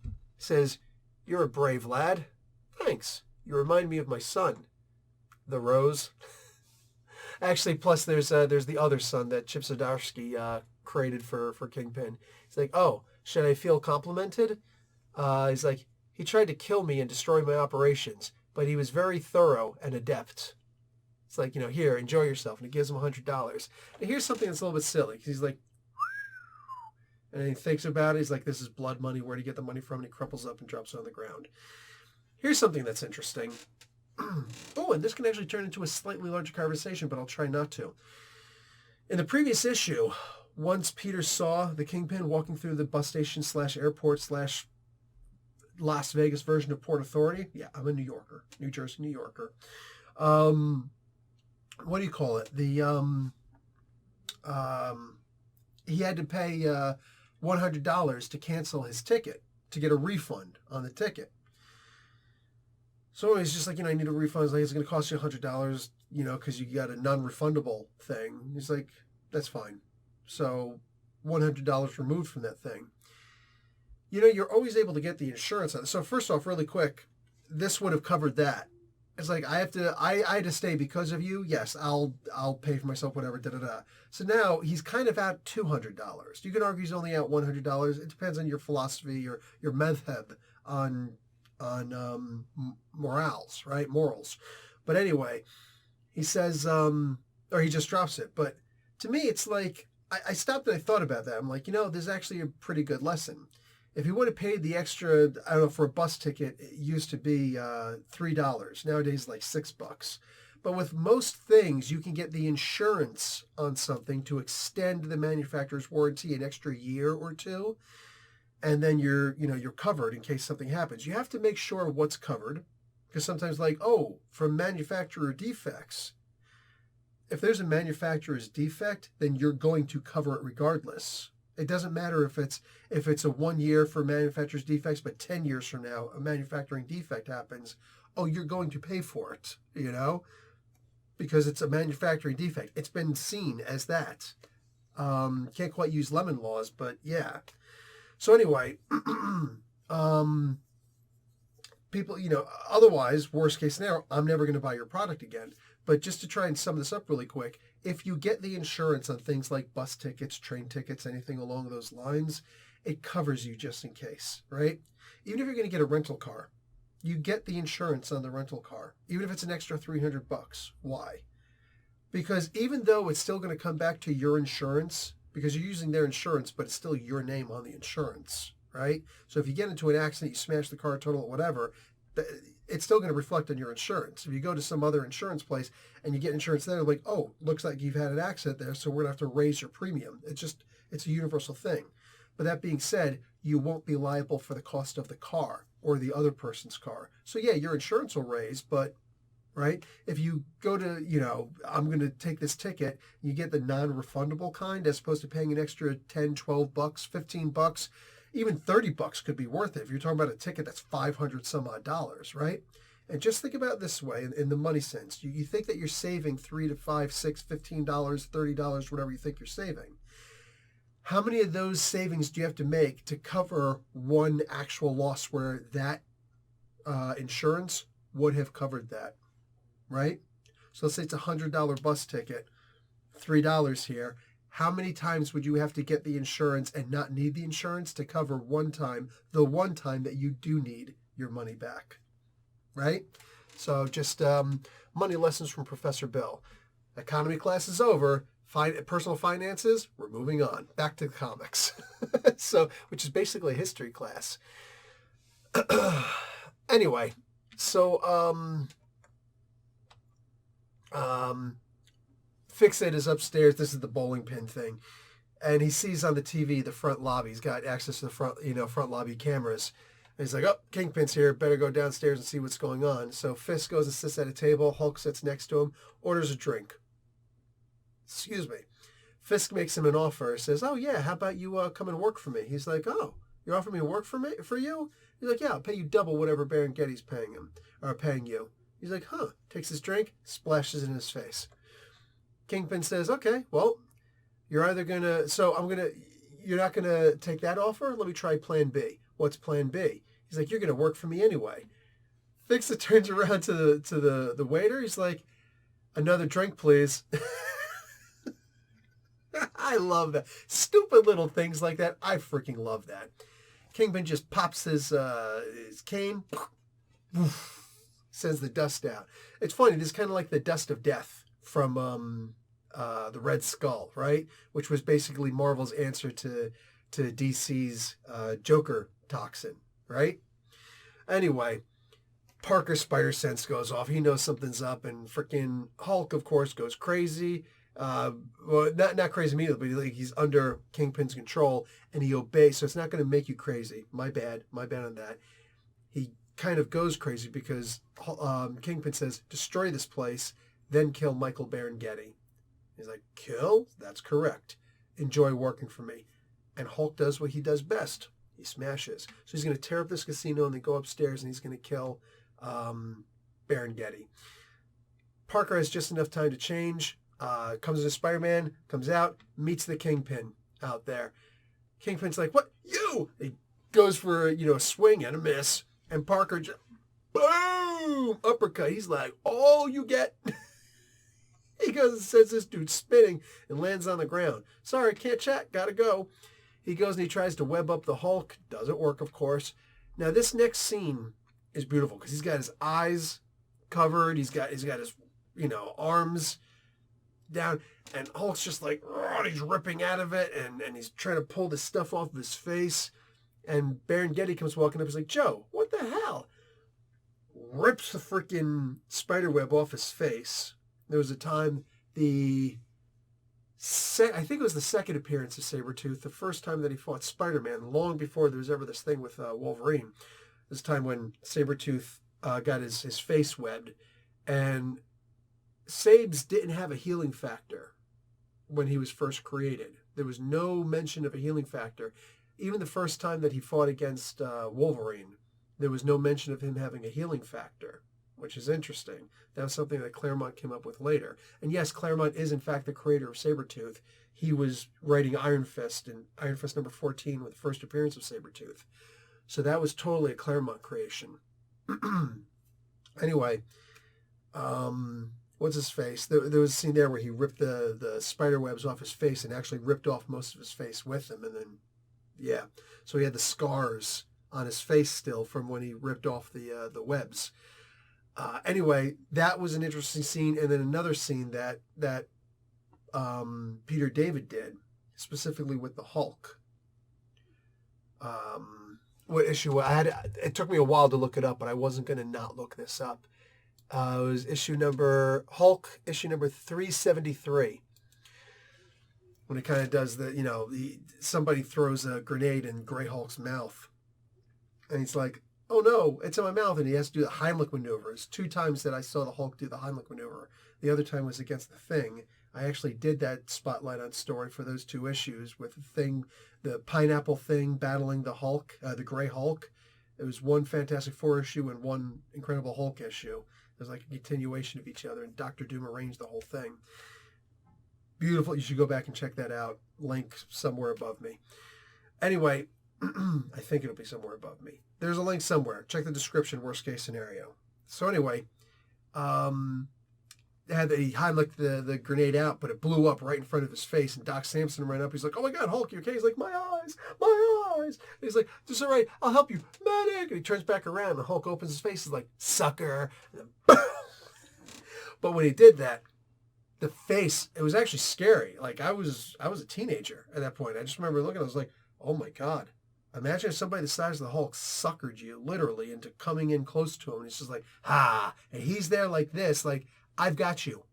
He says, you're a brave lad. Thanks. You remind me of my son, the Rose. Actually, plus there's the other son that Chip Zdarsky created for Kingpin. He's like, oh, should I feel complimented? He's like, he tried to kill me and destroy my operations, but he was very thorough and adept. It's like, here, enjoy yourself. And he gives him $100. And here's something that's a little bit silly. Because he's like, and he thinks about it. He's like, this is blood money. Where do you get the money from? And he crumples up and drops it on the ground. Here's something that's interesting. Oh, and this can actually turn into a slightly larger conversation, but I'll try not to. In the previous issue, once Peter saw the Kingpin walking through the bus station / airport / Las Vegas version of Port Authority. Yeah, I'm a New Yorker. New Jersey, New Yorker. What do you call it? He had to pay $100 to cancel his ticket, to get a refund on the ticket. So he's just like, I need a refund. He's like, it's going to cost you $100, because you got a non-refundable thing. He's like, that's fine. So $100 removed from that thing. You're always able to get the insurance on it. So first off, really quick, this would have covered that. It's like, I had to stay because of you. Yes, I'll pay for myself, whatever, da-da-da. So now he's kind of out $200. You can argue he's only out $100. It depends on your philosophy or your madhab on morals, right? Morals. But anyway, he says, or he just drops it. But to me, it's like, I stopped and I thought about that. I'm like, this is actually a pretty good lesson. If he would have paid the extra, I don't know, for a bus ticket, it used to be $3. Nowadays, like $6. But with most things, you can get the insurance on something to extend the manufacturer's warranty an extra year or two. And then you're covered in case something happens. You have to make sure what's covered. Because sometimes from manufacturer defects, if there's a manufacturer's defect, then you're going to cover it regardless. It doesn't matter if it's a 1 year for manufacturer's defects, but 10 years from now, a manufacturing defect happens. Oh, you're going to pay for it, because it's a manufacturing defect. It's been seen as that. Can't quite use lemon laws, but yeah. So anyway, people, otherwise, worst case scenario, I'm never going to buy your product again. But just to try and sum this up really quick, if you get the insurance on things like bus tickets, train tickets, anything along those lines, it covers you just in case, right? Even if you're going to get a rental car, you get the insurance on the rental car, even if it's an extra $300. Why? Because even though it's still going to come back to your insurance, because you're using their insurance, but it's still your name on the insurance, right? So if you get into an accident, you smash the car, total it, whatever, it's still going to reflect on your insurance. If you go to some other insurance place and you get insurance there, like, oh, looks like you've had an accident there, so we're going to have to raise your premium. It's a universal thing. But that being said, you won't be liable for the cost of the car or the other person's car. So yeah, your insurance will raise, but right? If you go to, I'm going to take this ticket, you get the non-refundable kind as opposed to paying an extra $10, $12, $15, even $30 could be worth it. If you're talking about a ticket that's 500 some odd dollars, right? And just think about it this way in the money sense. You think that you're saving $3 to $5, $6, $15, $30, whatever you think you're saving. How many of those savings do you have to make to cover one actual loss where that insurance would have covered that, right? So let's say it's a $100 bus ticket, $3 here. How many times would you have to get the insurance and not need the insurance to cover the one time that you do need your money back, right? So just money lessons from Professor Bill. Economy class is over. Personal finances, we're moving on. Back to the comics. Which is basically a history class. Anyway, so Fixit is upstairs. This is the bowling pin thing. And he sees on the TV the front lobby. He's got access to the front lobby cameras. And he's like, oh, Kingpin's here. Better go downstairs and see what's going on. So Fisk goes and sits at a table. Hulk sits next to him, orders a drink. Excuse me. Fisk makes him an offer. Says, oh, yeah, how about you come and work for me? He's like, oh, you're offering me to work for you? He's like, yeah, I'll pay you double whatever Baron Getty's paying you. He's like, huh. Takes his drink, splashes it in his face. Kingpin says, okay, well, you're either going to, you're not going to take that offer? Let me try plan B. What's plan B? He's like, you're going to work for me anyway. Fixit turns around to the waiter. He's like, another drink, please. I love that. Stupid little things like that. I freaking love that. Kingpin just pops his cane, sends the dust out. It's funny. This is kind of like the dust of death from the Red Skull, right? Which was basically Marvel's answer to DC's Joker toxin, right? Anyway, Parker's spider sense goes off. He knows something's up, and freaking Hulk, of course, goes crazy. Well, not crazy immediately, but he's under Kingpin's control, and he obeys. So it's not going to make you crazy. My bad on that. He kind of goes crazy because Kingpin says, destroy this place, then kill Michael Baron Getty. He's like, kill? That's correct. Enjoy working for me. And Hulk does what he does best. He smashes. So he's going to tear up this casino and then go upstairs and he's going to kill Baron Getty. Parker has just enough time to change. Comes into Spider-Man, comes out, meets the Kingpin out there. Kingpin's like, what? You! He goes for a swing and a miss. And Parker just, boom! Uppercut. He's like, oh, you get... He goes and sends this dude spinning and lands on the ground. Sorry, can't chat. Gotta go. He goes and he tries to web up the Hulk. Doesn't work, of course. Now, this next scene is beautiful because he's got his eyes covered. He's got his, arms down. And Hulk's just like, he's ripping out of it. And he's trying to pull this stuff off of his face. And Baron Getty comes walking up. He's like, Joe, what the hell? Rips the freaking spiderweb off his face. There was a time I think it was the second appearance of Sabretooth, the first time that he fought Spider-Man, long before there was ever this thing with Wolverine. This time when Sabretooth got his face webbed. And Sabes didn't have a healing factor when he was first created. There was no mention of a healing factor. Even the first time that he fought against Wolverine, there was no mention of him having a healing factor, which is interesting. That was something that Claremont came up with later. And yes, Claremont is in fact the creator of Sabretooth. He was writing Iron Fist in Iron Fist number 14 with the first appearance of Sabretooth. So that was totally a Claremont creation. Anyway, what's his face? There was a scene there where he ripped the spider webs off his face and actually ripped off most of his face with him. And then, yeah. So he had the scars on his face still from when he ripped off the webs. Anyway, that was an interesting scene. And then another scene that Peter David did, specifically with the Hulk. What issue? It took me a while to look it up, but I wasn't going to not look this up. It was Hulk issue number 373. When it kind of does somebody throws a grenade in Grey Hulk's mouth. And he's like, oh no, it's in my mouth. And he has to do the Heimlich maneuver. It's 2 times that I saw the Hulk do the Heimlich maneuver. The other time was against the Thing. I actually did that spotlight on story for those 2 issues with the Thing, the pineapple Thing battling the Hulk, the Grey Hulk. It was 1 Fantastic Four issue and 1 Incredible Hulk issue. It was like a continuation of each other, and Dr. Doom arranged the whole thing. Beautiful. You should go back and check that out. Link somewhere above me. Anyway, I think it'll be somewhere above me. There's a link somewhere. Check the description, worst case scenario. So anyway, he Heimlich the grenade out, but it blew up right in front of his face, and Doc Samson ran up. He's like, oh my God, Hulk, you okay? He's like, my eyes. And he's like, it's all right, I'll help you, medic. And he turns back around, and Hulk opens his face. He's like, sucker. And then, but when he did that, the face, it was actually scary. Like, I was a teenager at that point. I just remember looking, I was like, oh my God. Imagine if somebody the size of the Hulk suckered you, literally, into coming in close to him. And it's just like, ha. And he's there like this, like, I've got you.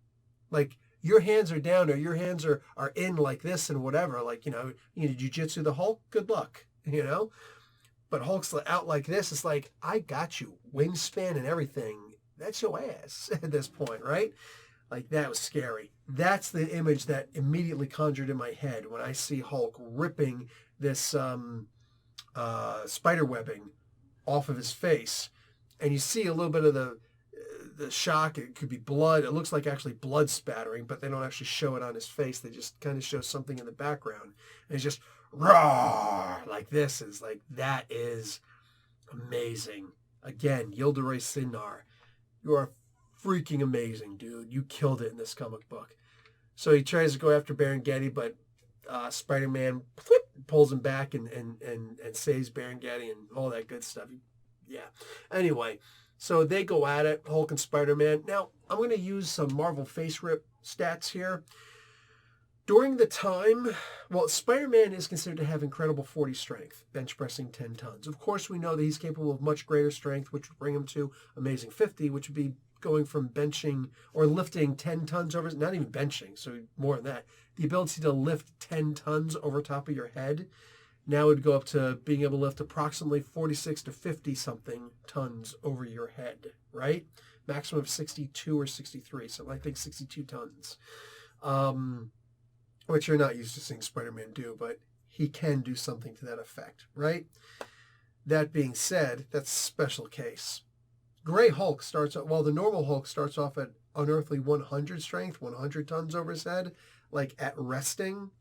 Like, your hands are down or your hands are in like this and whatever. Like, you jujitsu the Hulk, good luck, But Hulk's out like this. It's like, I got you. Wingspan and everything. That's your ass at this point, right? Like, that was scary. That's the image that immediately conjured in my head when I see Hulk ripping this spider webbing off of his face. And you see a little bit of the shock. It could be blood. It looks like actually blood spattering, but they don't actually show it on his face. They just kind of show something in the background. And it's just, raw, like this. Is like, that is amazing. Again, Yildiray Cinar, you are freaking amazing, dude. You killed it in this comic book. So he tries to go after Baron-Getty, but Spider-Man pulls him back and saves Baron-Getty and all that good stuff. Yeah. Anyway, so they go at it, Hulk and Spider-Man. Now, I'm going to use some Marvel Face Rip stats here. During the time, Spider-Man is considered to have incredible 40 strength, bench pressing 10 tons. Of course, we know that he's capable of much greater strength, which would bring him to amazing 50, which would be going from benching or lifting 10 tons over, not even benching, so more than that. The ability to lift 10 tons over top of your head now would go up to being able to lift approximately 46 to 50 something tons over your head, right? Maximum of 62 or 63, so I think 62 tons. Which you're not used to seeing Spider-Man do, but he can do something to that effect, right? That being said, that's a special case. Gray Hulk the normal Hulk starts off at unearthly 100 strength, 100 tons over his head, like at resting.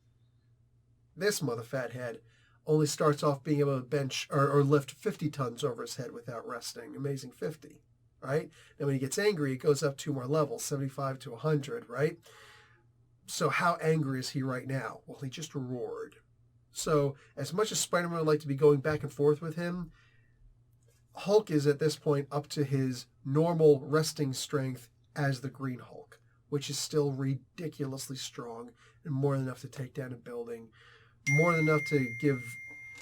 This motherfat head only starts off being able to bench or lift 50 tons over his head without resting. Amazing 50, right? And when he gets angry, it goes up 2 more levels, 75 to 100, right? So how angry is he right now? Well, he just roared. So as much as Spider-Man would like to be going back and forth with him, Hulk is at this point up to his normal resting strength as the Green Hulk, which is still ridiculously strong and more than enough to take down a building, more than enough to give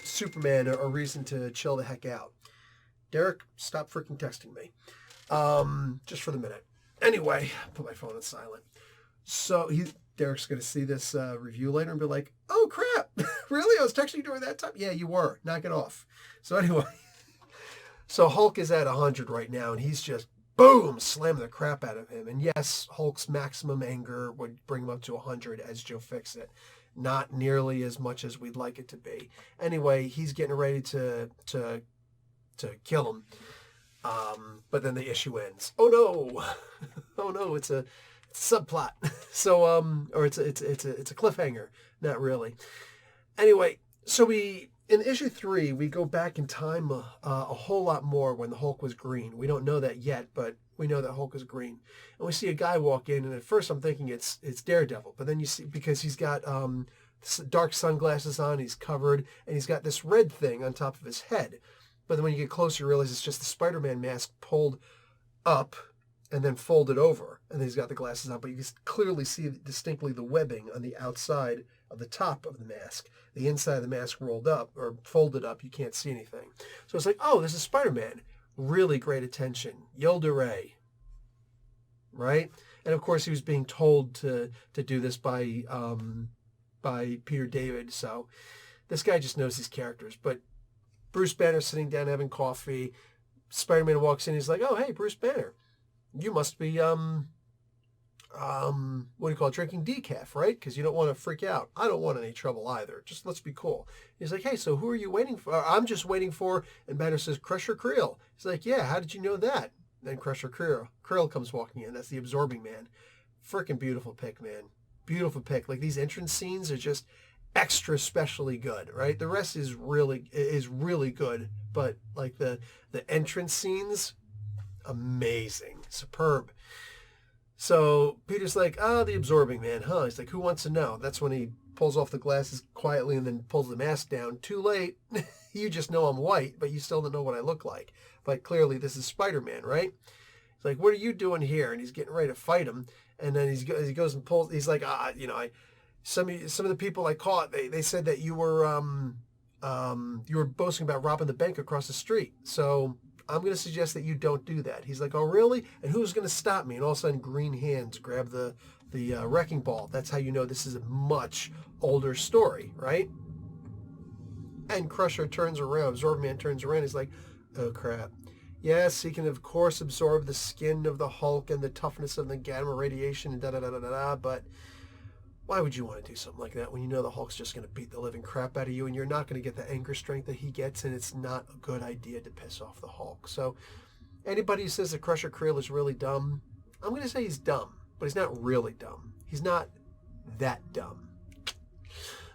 Superman a reason to chill the heck out. Derek, stop freaking texting me. Just for the minute. Anyway, put my phone on silent. So Derek's going to see this review later and be like, oh, crap. Really? I was texting you during that time? Yeah, you were. Knock it off. So anyway, so Hulk is at 100 right now, and he's just, boom, slamming the crap out of him. And yes, Hulk's maximum anger would bring him up to 100 as Joe Fixit. Not nearly as much as we'd like it to be. Anyway, he's getting ready to kill him. But then the issue ends. Oh, no. Oh, no, it's a subplot. So or it's a cliffhanger. Not really. Anyway, so in issue 3 we go back in time a whole lot more when the Hulk was green. We don't know that yet, but we know that Hulk is green. And we see a guy walk in, and at first I'm thinking it's Daredevil, but then you see, because he's got dark sunglasses on, he's covered, and he's got this red thing on top of his head. But then when you get closer, you realize it's just the Spider-Man mask pulled up and then folded over, and then he's got the glasses on, but you can clearly see distinctly the webbing on the outside of the top of the mask. The inside of the mask rolled up or folded up, you can't see anything. So it's like, oh, this is Spider-Man. Really great attention. Yildiray, right? And of course, he was being told to do this by Peter David. So this guy just knows these characters. But Bruce Banner sitting down having coffee. Spider-Man walks in. He's like, "Oh, hey, Bruce Banner, you must be what do you call it, drinking decaf, right? Because you don't want to freak out. I don't want any trouble either. Just let's be cool." He's like, "Hey, so who are you waiting for?" "I'm just waiting for," and Banner says, "Crusher Creel." He's like, "Yeah, how did you know that?" And then Crusher Creel comes walking in. That's the Absorbing Man. Freaking beautiful pick, man. Beautiful pick. Like, these entrance scenes are just extra specially good, right? The rest is really good, but like the entrance scenes, amazing, superb. So Peter's like, "Oh, the Absorbing Man, huh?" He's like, "Who wants to know?" That's when he pulls off the glasses quietly and then pulls the mask down. Too late. You just know I'm white, but you still don't know what I look like. But clearly this is Spider-Man, right? He's like, "What are you doing here?" And he's getting ready to fight him. And then he goes and pulls. He's like, some of the people I caught, they said that you were boasting about robbing the bank across the street. So I'm going to suggest that you don't do that. He's like, "Oh, really? And who's going to stop me?" And all of a sudden, green hands grab the wrecking ball. That's how you know this is a much older story, right? And Crusher turns around, Zorb-Man turns around, he's like, oh crap. Yes, he can of course absorb the skin of the Hulk and the toughness of the gamma radiation and da-da-da-da-da, but why would you want to do something like that when you know the Hulk's just going to beat the living crap out of you and you're not going to get the anchor strength that he gets, and it's not a good idea to piss off the Hulk. So anybody who says that Crusher Creel is really dumb, I'm going to say he's dumb, but he's not really dumb. He's not that dumb.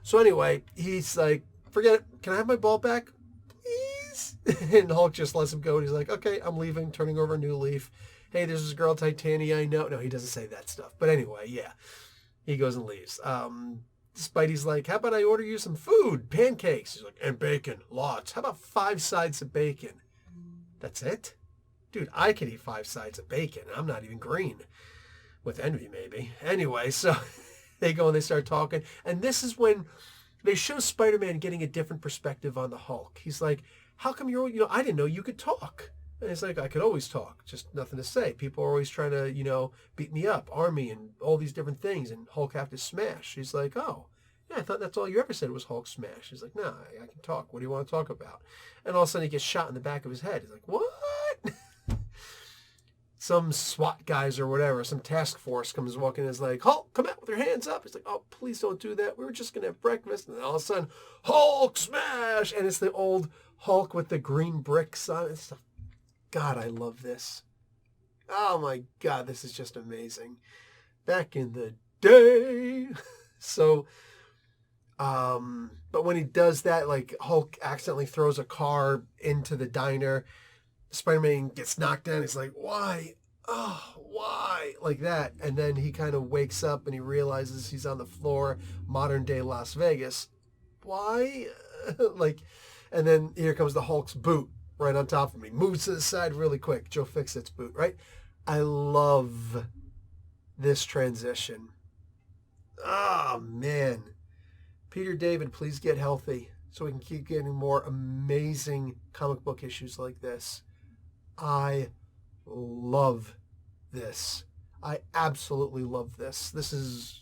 So anyway, he's like, forget it. Can I have my ball back? Please? And Hulk just lets him go. And he's like, okay, I'm leaving, turning over a new leaf. Hey, there's this girl, Titania, I know. No, he doesn't say that stuff. But anyway, yeah. He goes and leaves. Spidey's like, how about I order you some food? Pancakes. He's like, and bacon. Lots. How about 5 sides of bacon? That's it? Dude, I can eat 5 sides of bacon. I'm not even green. With envy, maybe. Anyway, so they go and they start talking. And this is when they show Spider-Man getting a different perspective on the Hulk. He's like, how come I didn't know you could talk. And it's like, I could always talk, just nothing to say. People are always trying to, beat me up, arm me, and all these different things, and Hulk have to smash. He's like, oh, yeah, I thought that's all you ever said was Hulk smash. He's like, nah, I can talk. What do you want to talk about? And all of a sudden he gets shot in the back of his head. He's like, what? Some SWAT guys or whatever, some task force comes walking and is like, Hulk, come out with your hands up. He's like, oh, please don't do that. We were just going to have breakfast. And then all of a sudden, Hulk smash. And it's the old Hulk with the green bricks on it. God, I love this. Oh my God, this is just amazing. Back in the day. So, but when he does that, like Hulk accidentally throws a car into the diner. Spider-Man gets knocked down. He's like, why? Oh, why? Like that. And then he kind of wakes up and he realizes he's on the floor, modern day Las Vegas. Why? And then here comes the Hulk's boot right on top of me. Moves to the side really quick. Joe Fixit's boot, right? I love this transition. Oh, man. Peter David, please get healthy so we can keep getting more amazing comic book issues like this. I love this. I absolutely love this. This is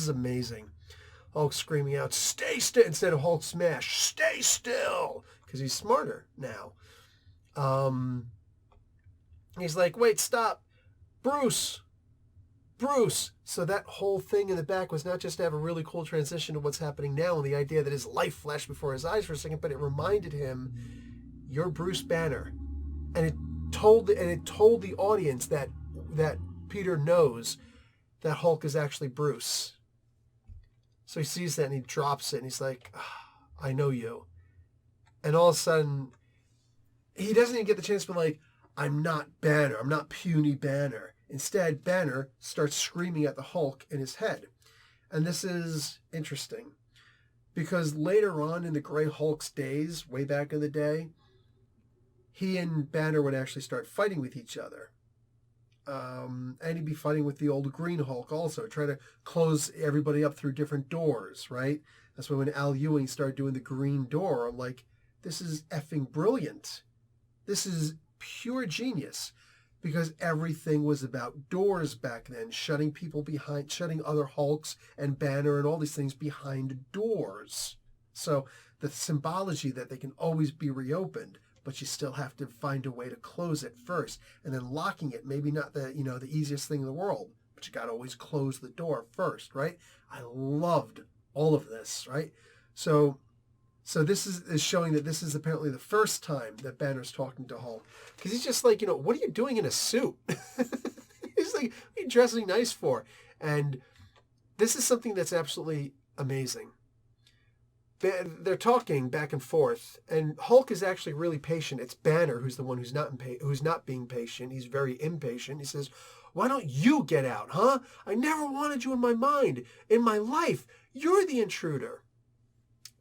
amazing. Hulk screaming out, stay still, instead of Hulk smash, stay still, because he's smarter now. He's like, wait, stop. Bruce. So that whole thing in the back was not just to have a really cool transition to what's happening now and the idea that his life flashed before his eyes for a second, but it reminded him, you're Bruce Banner. And it told the audience that Peter knows that Hulk is actually Bruce. So he sees that and he drops it and he's like, I know you. And all of a sudden, he doesn't even get the chance to be like, I'm not Banner. I'm not puny Banner. Instead, Banner starts screaming at the Hulk in his head. And this is interesting because later on in the Grey Hulk's days, way back in the day, he and Banner would actually start fighting with each other. And he'd be fighting with the old Green Hulk also, trying to close everybody up through different doors, right? That's when Al Ewing started doing the green door. I'm like, this is effing brilliant. This is pure genius. Because everything was about doors back then, shutting other Hulks and Banner and all these things behind doors. So the symbology that they can always be reopened, but you still have to find a way to close it first. And then locking it, maybe not the easiest thing in the world, but you got to always close the door first, right? I loved all of this, right? So this is showing that this is apparently the first time that Banner's talking to Hulk. Because he's just like, what are you doing in a suit? He's like, what are you dressing nice for? And this is something that's absolutely amazing. They're talking back and forth, and Hulk is actually really patient. It's Banner who's the one who's not being patient. He's very impatient. He says, why don't you get out, huh? I never wanted you in my mind, in my life. You're the intruder.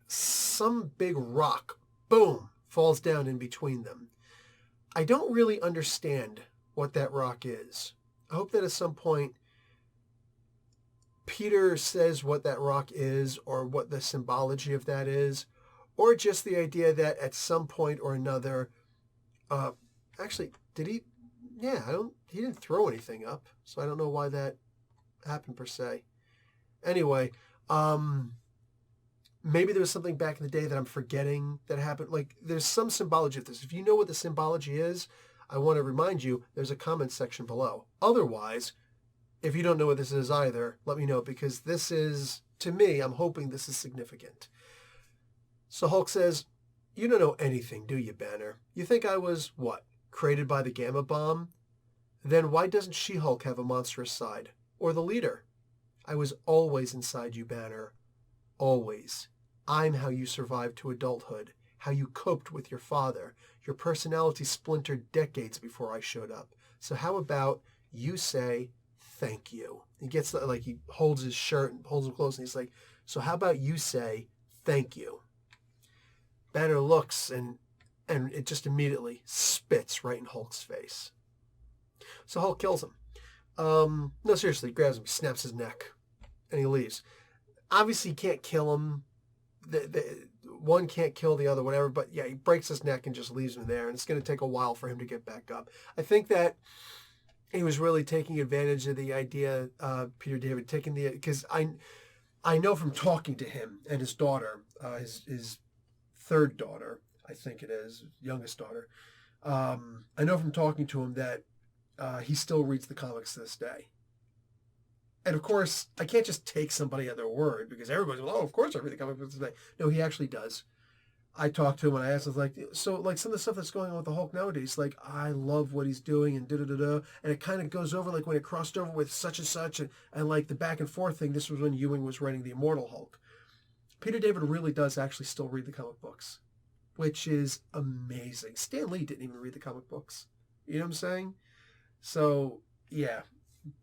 Some big rock, boom, falls down in between them. I don't really understand what that rock is. I hope that at some point Peter says what that rock is or what the symbology of that is, or just the idea that at some point or another, actually, did he? Yeah, he didn't throw anything up, so I don't know why that happen per se. Anyway, maybe there was something back in the day that I'm forgetting that happened. Like, there's some symbology of this. If you know what the symbology is, I want to remind you, there's a comment section below. Otherwise, if you don't know what this is either, let me know, because this is, to me, I'm hoping this is significant. So Hulk says, "You don't know anything, do you, Banner? You think I was, what, created by the Gamma Bomb? Then why doesn't She-Hulk have a monstrous side? Or the leader? I was always inside you, Banner. Always. I'm how you survived to adulthood, how you coped with your father. Your personality splintered decades before I showed up. So how about you say thank you?" He gets, like, he holds his shirt and holds him close, and he's like, "So how about you say thank you?" Banner looks, and it just immediately spits right in Hulk's face. So Hulk kills him. No, seriously, he grabs him, he snaps his neck, and he leaves. Obviously, he can't kill him. One can't kill the other, whatever, but yeah, he breaks his neck and just leaves him there, and it's going to take a while for him to get back up. I think that he was really taking advantage of the idea, Peter David, because I know from talking to him and his daughter, his third daughter, I think it is, youngest daughter, I know from talking to him that he still reads the comics to this day. And of course, I can't just take somebody at their word, because everybody's like, "Oh, of course I read the comic books today." No, he actually does. I talked to him and I asked him, like, "So, like, some of the stuff that's going on with the Hulk nowadays, like, I love what he's doing and da-da-da-da." And it kind of goes over, like, when it crossed over with such and such, and like, the back and forth thing, this was when Ewing was writing the Immortal Hulk. Peter David really does actually still read the comic books, which is amazing. Stan Lee didn't even read the comic books. You know what I'm saying? So, yeah.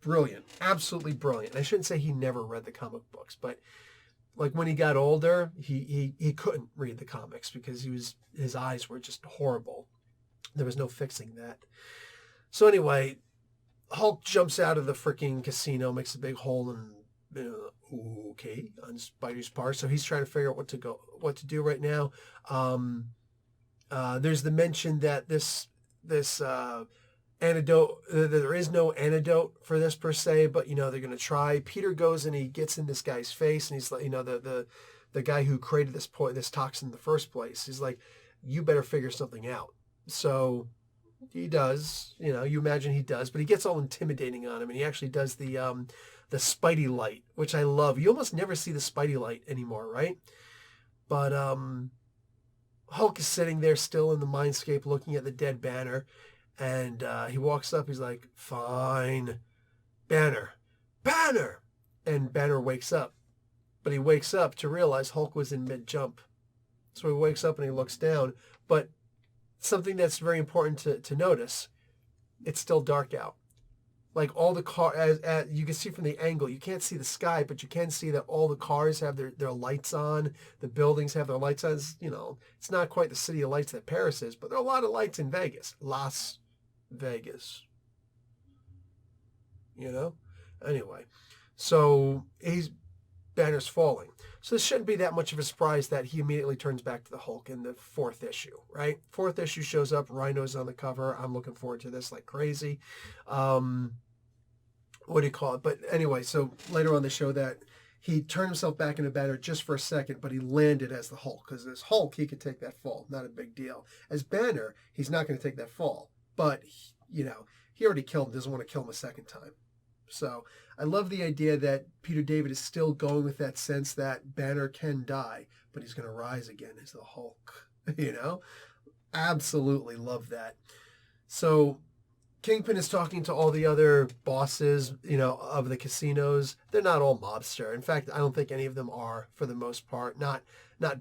Brilliant. Absolutely brilliant. I shouldn't say he never read the comic books, but like when he got older, he couldn't read the comics because his eyes were just horrible. There was no fixing that. So anyway, Hulk jumps out of the freaking casino, makes a big hole in, okay, on Spidey's part. So he's trying to figure out what to do right now. There's the mention that this antidote, there is no antidote for this per se, but they're going to try. Peter goes and he gets in this guy's face, and he's like, the guy who created this toxin in the first place, he's like, "You better figure something out." So he does, you imagine he does, but he gets all intimidating on him, and he actually does the Spidey light, which I love. You almost never see the Spidey light anymore, right? But Hulk is sitting there still in the mindscape looking at the dead Banner. And he walks up, he's like, "Fine, Banner, Banner!" And Banner wakes up. But he wakes up to realize Hulk was in mid-jump. So he wakes up and he looks down. But something that's very important to notice, it's still dark out. Like all the cars, as you can see from the angle, you can't see the sky, but you can see that all the cars have their lights on. The buildings have their lights on. It's not quite the city of lights that Paris is, but there are a lot of lights in Vegas. Las Vegas. Anyway, so Banner's falling. So this shouldn't be that much of a surprise that he immediately turns back to the Hulk in the 4th issue, right? 4th issue shows up, Rhino's on the cover. I'm looking forward to this like crazy. What do you call it? But anyway, so later on they show that he turned himself back into Banner just for a second, but he landed as the Hulk, because as Hulk, he could take that fall. Not a big deal. As Banner, he's not going to take that fall. But, he already killed him, doesn't want to kill him a second time. So I love the idea that Peter David is still going with that sense that Banner can die, but he's going to rise again as the Hulk. Absolutely love that. So Kingpin is talking to all the other bosses, of the casinos. They're not all mobster. In fact, I don't think any of them are, for the most part. Not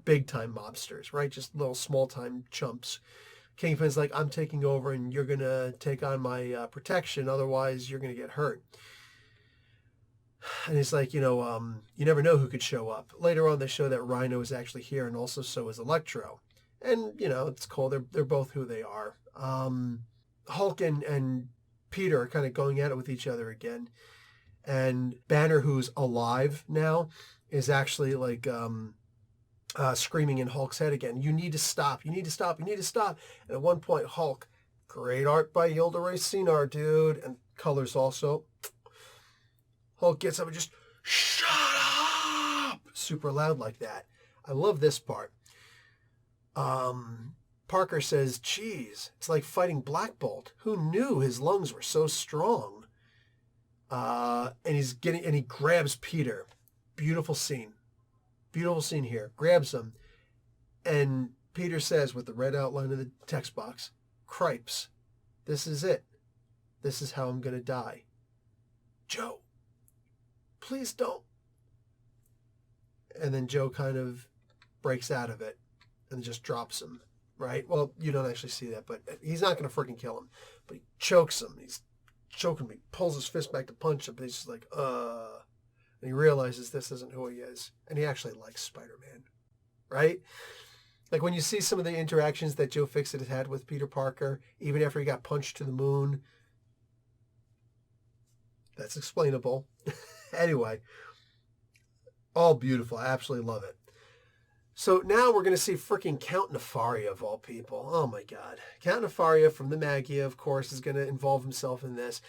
big-time mobsters, right? Just little small-time chumps. Kingpin's like, "I'm taking over and you're going to take on my protection, otherwise you're going to get hurt." And he's like, you never know who could show up. Later on, they show that Rhino is actually here, and also so is Electro. And, it's cool. They're both who they are. Hulk and Peter are kind of going at it with each other again. And Banner, who's alive now, is actually like screaming in Hulk's head again, "You need to stop, you need to stop, you need to stop." And at one point, Hulk, great art by Yildiray Cinar, dude, and colors also. Hulk gets up and just, shut up! Super loud like that. I love this part. Parker says, geez, it's like fighting Black Bolt. Who knew his lungs were so strong? And he grabs Peter. Beautiful scene. Beautiful scene here. Grabs him. And Peter says, with the red outline of the text box, cripes, this is it. This is how I'm going to die. Joe, please don't. And then Joe kind of breaks out of it and just drops him, right? Well, you don't actually see that, but he's not going to freaking kill him. But he chokes him. He's choking him. He pulls his fist back to punch him, but he's just like, And he realizes this isn't who he is. And he actually likes Spider-Man, right? Like when you see some of the interactions that Joe Fixit has had with Peter Parker, even after he got punched to the moon, that's explainable. Anyway, all beautiful. I absolutely love it. So now we're going to see freaking Count Nefaria of all people. Oh my God. Count Nefaria from the Magia, of course, is going to involve himself in this.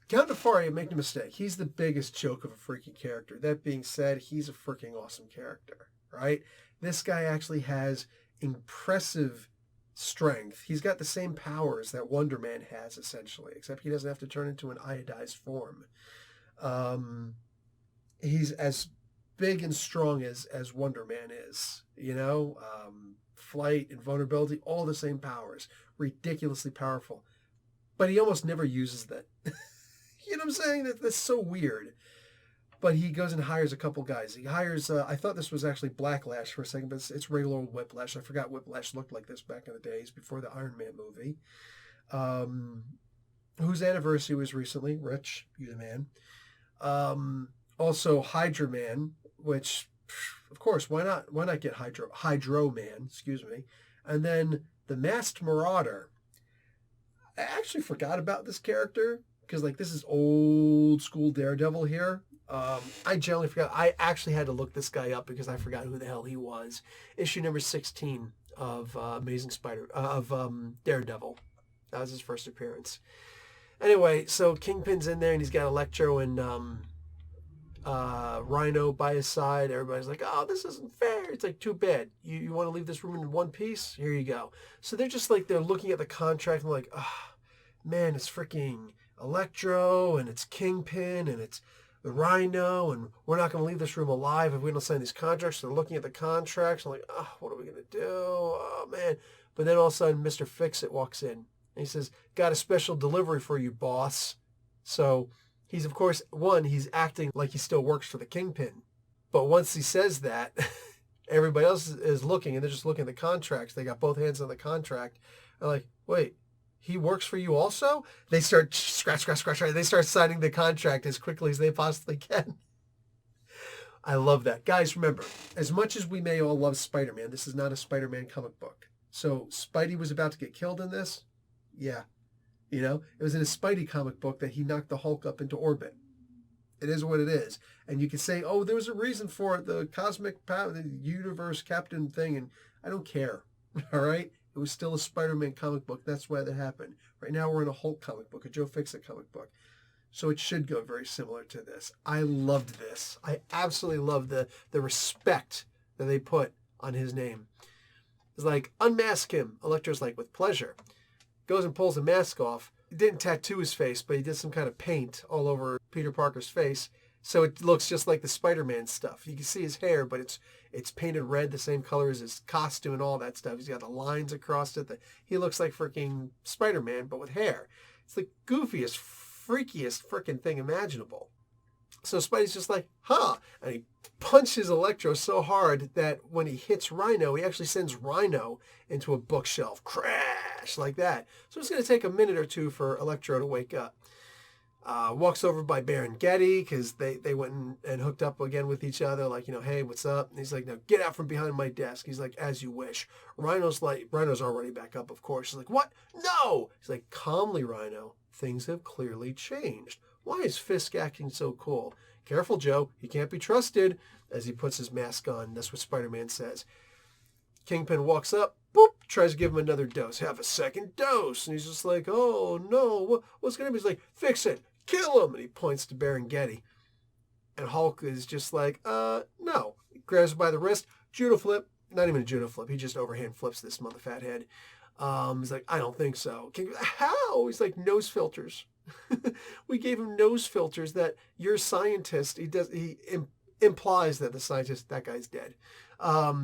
Count Nefaria, make no mistake, he's the biggest joke of a freaking character. That being said, he's a freaking awesome character, right? This guy actually has impressive strength. He's got the same powers that Wonder Man has, essentially, except he doesn't have to turn into an iodized form. He's as big and strong as Wonder Man is, you know? Flight, invulnerability, all the same powers. Ridiculously powerful. But he almost never uses that. You know what I'm saying? That's so weird. But he goes and hires a couple guys. He hires, I thought this was actually Blacklash for a second, but it's regular old Whiplash. I forgot Whiplash looked like this back in the days before the Iron Man movie. Whose anniversary was recently. Rich, you the man. Also Hydra Man, which, of course, why not get Hydro Man, excuse me. And then the Masked Marauder. I actually forgot about this character, because like this is old school Daredevil here. I generally forgot. I actually had to look this guy up because I forgot who the hell he was. Issue number 16 of Daredevil. That was his first appearance. Anyway, so Kingpin's in there and he's got Electro and Rhino by his side. Everybody's like, oh, this isn't fair. It's like, too bad. You want to leave this room in one piece? Here you go. So they're just like, they're looking at the contract and like, oh, man, it's freaking Electro and it's Kingpin and it's the Rhino, and we're not going to leave this room alive if we don't sign these contracts. So they're looking at the contracts and like, oh, what are we going to do? Oh, man. But then all of a sudden, Mr. Fixit walks in. And he says, got a special delivery for you, boss. So he's, of course, he's acting like he still works for the Kingpin. But once he says that, everybody else is looking, and they're just looking at the contracts. They got both hands on the contract. They're like, wait, he works for you also? They start scratch. They start signing the contract as quickly as they possibly can. I love that. Guys, remember, as much as we may all love Spider-Man, this is not a Spider-Man comic book. So Spidey was about to get killed in this? Yeah. You know, it was in a Spidey comic book that he knocked the Hulk up into orbit. It is what it is. And you can say, oh, there was a reason for it, the cosmic power, the universe captain thing, and I don't care. All right? It was still a Spider-Man comic book. That's why that happened. Right now we're in a Hulk comic book, a Joe Fixit comic book. So it should go very similar to this. I loved this. I absolutely loved the respect that they put on his name. It's like, unmask him. Electro's like, with pleasure. Goes and pulls the mask off. He didn't tattoo his face, but he did some kind of paint all over Peter Parker's face. So it looks just like the Spider-Man stuff. You can see his hair, but it's painted red, the same color as his costume and all that stuff. He's got the lines across it. He looks like freaking Spider-Man, but with hair. It's the goofiest, freakiest freaking thing imaginable. So Spidey's just like, huh. And he punches Electro so hard that when he hits Rhino, he actually sends Rhino into a bookshelf. Crash! Like that. So it's going to take a minute or two for Electro to wake up. Walks over by Baron Getty because they went and hooked up again with each other. Like, you know, hey, what's up? And he's like, now get out from behind my desk. He's like, as you wish. Rhino's already back up, of course. He's like, what? No! He's like, calmly, Rhino. Things have clearly changed. Why is Fisk acting so cool? Careful, Joe. He can't be trusted. As he puts his mask on. That's what Spider-Man says. Kingpin walks up. Boop. Tries to give him another dose. Have a second dose. And he's just like, oh, no. What's going to be? He's like, fix it. kill him. And he points to Getty. And Hulk is just like, no. He grabs him by the wrist, judo flip. Not even a judo flip. He just overhand flips this mother fat head. He's like, I don't think so. How? He's like, nose filters. We gave him nose filters that you're a scientist. He implies that the scientist, that guy's dead.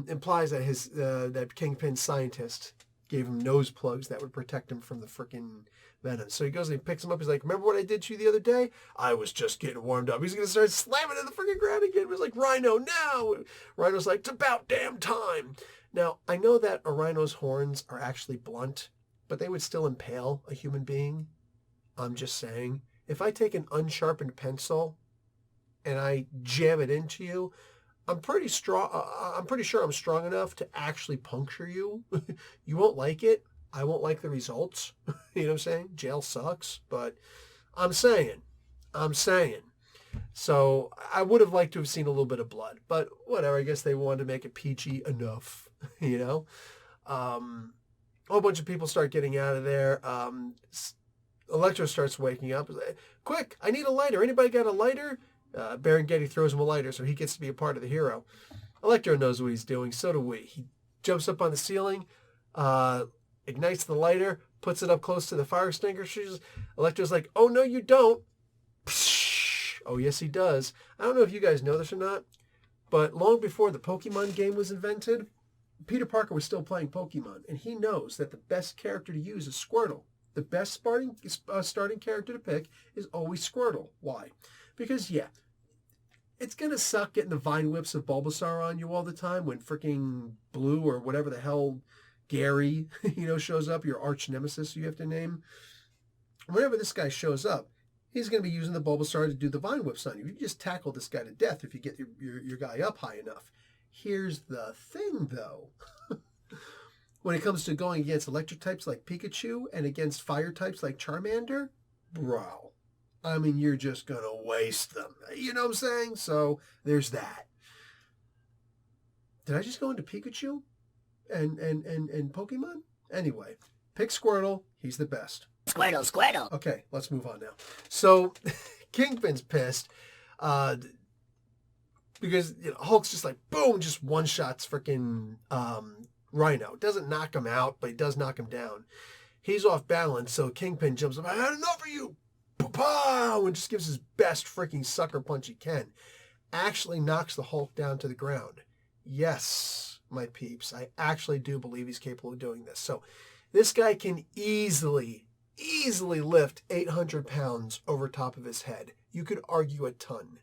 Implies that that Kingpin scientist gave him nose plugs that would protect him from the freaking venom. So he goes and he picks him up. He's like, remember what I did to you the other day? I was just getting warmed up. He's going to start slamming in the freaking ground again. It was like, Rhino, now. Rhino's like, it's about damn time. Now, I know that a rhino's horns are actually blunt, but they would still impale a human being. I'm just saying, if I take an unsharpened pencil and I jam it into you, I'm pretty strong. I'm pretty sure I'm strong enough to actually puncture you. You won't like it. I won't like the results. You know what I'm saying? Jail sucks, but I'm saying. So I would have liked to have seen a little bit of blood, but whatever. I guess they wanted to make it PG enough, you know? A whole bunch of people start getting out of there. Electro starts waking up. Quick, I need a lighter. Anybody got a lighter? Getty throws him a lighter, so he gets to be a part of the hero. Electro knows what he's doing. So do we. He jumps up on the ceiling, ignites the lighter, puts it up close to the fire extinguishers. Electro's like, oh, no, you don't. Psh! Oh, yes, he does. I don't know if you guys know this or not, but long before the Pokemon game was invented, Peter Parker was still playing Pokemon, and he knows that the best character to use is Squirtle. The best starting character to pick is always Squirtle. Why? Because, yeah, it's going to suck getting the vine whips of Bulbasaur on you all the time when freaking Blue or whatever the hell Gary, shows up, your arch nemesis you have to name. Whenever this guy shows up, he's going to be using the Bulbasaur to do the vine whips on you. You just tackle this guy to death if you get your guy up high enough. Here's the thing, though. When it comes to going against electric types like Pikachu and against fire types like Charmander, bro, I mean, you're just going to waste them. You know what I'm saying? So there's that. Did I just go into Pikachu and Pokemon? Anyway, pick Squirtle. He's the best. Squirtle. Okay, let's move on now. So Kingpin's pissed because Hulk's just like, boom, just one-shots freaking Rhino. Doesn't knock him out, but he does knock him down. He's off balance, so Kingpin jumps up. I had enough of you. Pow! And just gives his best freaking sucker punch he can. Actually knocks the Hulk down to the ground. Yes, my peeps. I actually do believe he's capable of doing this. So this guy can easily lift 800 pounds over top of his head. You could argue a ton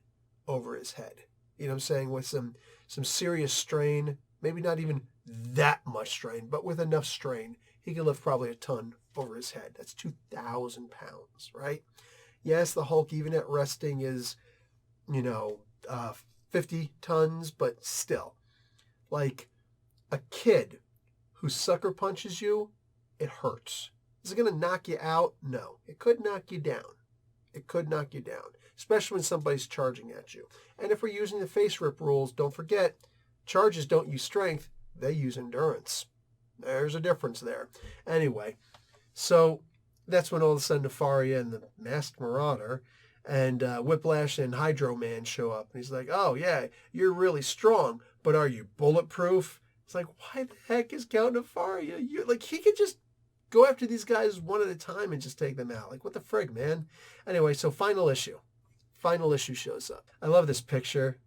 over his head. You know what I'm saying? With some serious strain, maybe not even that much strain, but with enough strain, he can lift probably a ton over his head. That's 2,000 pounds, right? Yes, the Hulk, even at resting, is, 50 tons, but still. Like, a kid who sucker punches you, it hurts. Is it going to knock you out? No. It could knock you down. Especially when somebody's charging at you. And if we're using the face rip rules, don't forget, charges don't use strength, they use endurance. There's a difference there. Anyway, so that's when all of a sudden Nefaria and the Masked Marauder and Whiplash and Hydro Man show up. And he's like, oh, yeah, you're really strong, but are you bulletproof? It's like, why the heck is Count Nefaria? He could just go after these guys one at a time and just take them out. Like, what the frig, man? Anyway, so final issue. Final issue shows up. I love this picture.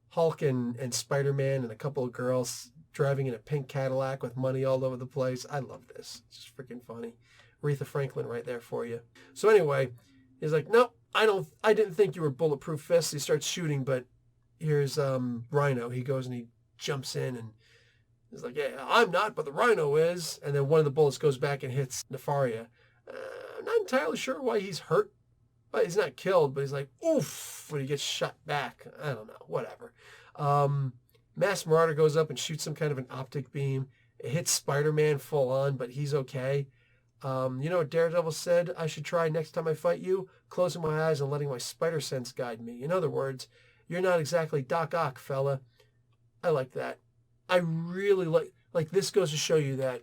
Hulk and Spider-Man and a couple of girls driving in a pink Cadillac with money all over the place. I love this. It's just freaking funny. Aretha Franklin right there for you. So anyway, he's like, nope, I didn't think you were bulletproof fists. He starts shooting, but here's Rhino. He goes and he jumps in and he's like, yeah, I'm not, but the Rhino is. And then one of the bullets goes back and hits Nefaria. I'm not entirely sure why he's hurt. But he's not killed, but he's like, oof, when he gets shot back. I don't know, whatever. Masked Marauder goes up and shoots some kind of an optic beam. It hits Spider-Man full on, but he's okay. You know what Daredevil said I should try next time I fight you? Closing my eyes and letting my spider sense guide me. In other words, you're not exactly Doc Ock, fella. I like that. I really like this goes to show you that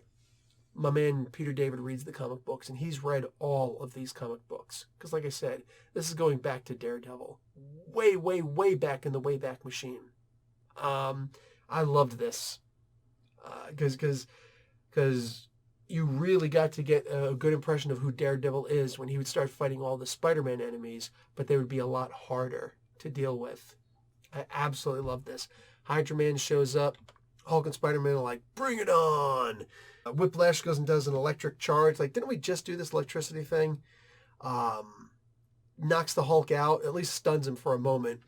my man Peter David reads the comic books, and he's read all of these comic books. Because like I said, this is going back to Daredevil. Way, way, way back in the Wayback Machine. I loved this. Because you really got to get a good impression of who Daredevil is when he would start fighting all the Spider-Man enemies, but they would be a lot harder to deal with. I absolutely love this. Hydra Man shows up. Hulk and Spider-Man are like, bring it on. Whiplash goes and does an electric charge. Like, didn't we just do this electricity thing? Knocks the Hulk out, at least stuns him for a moment.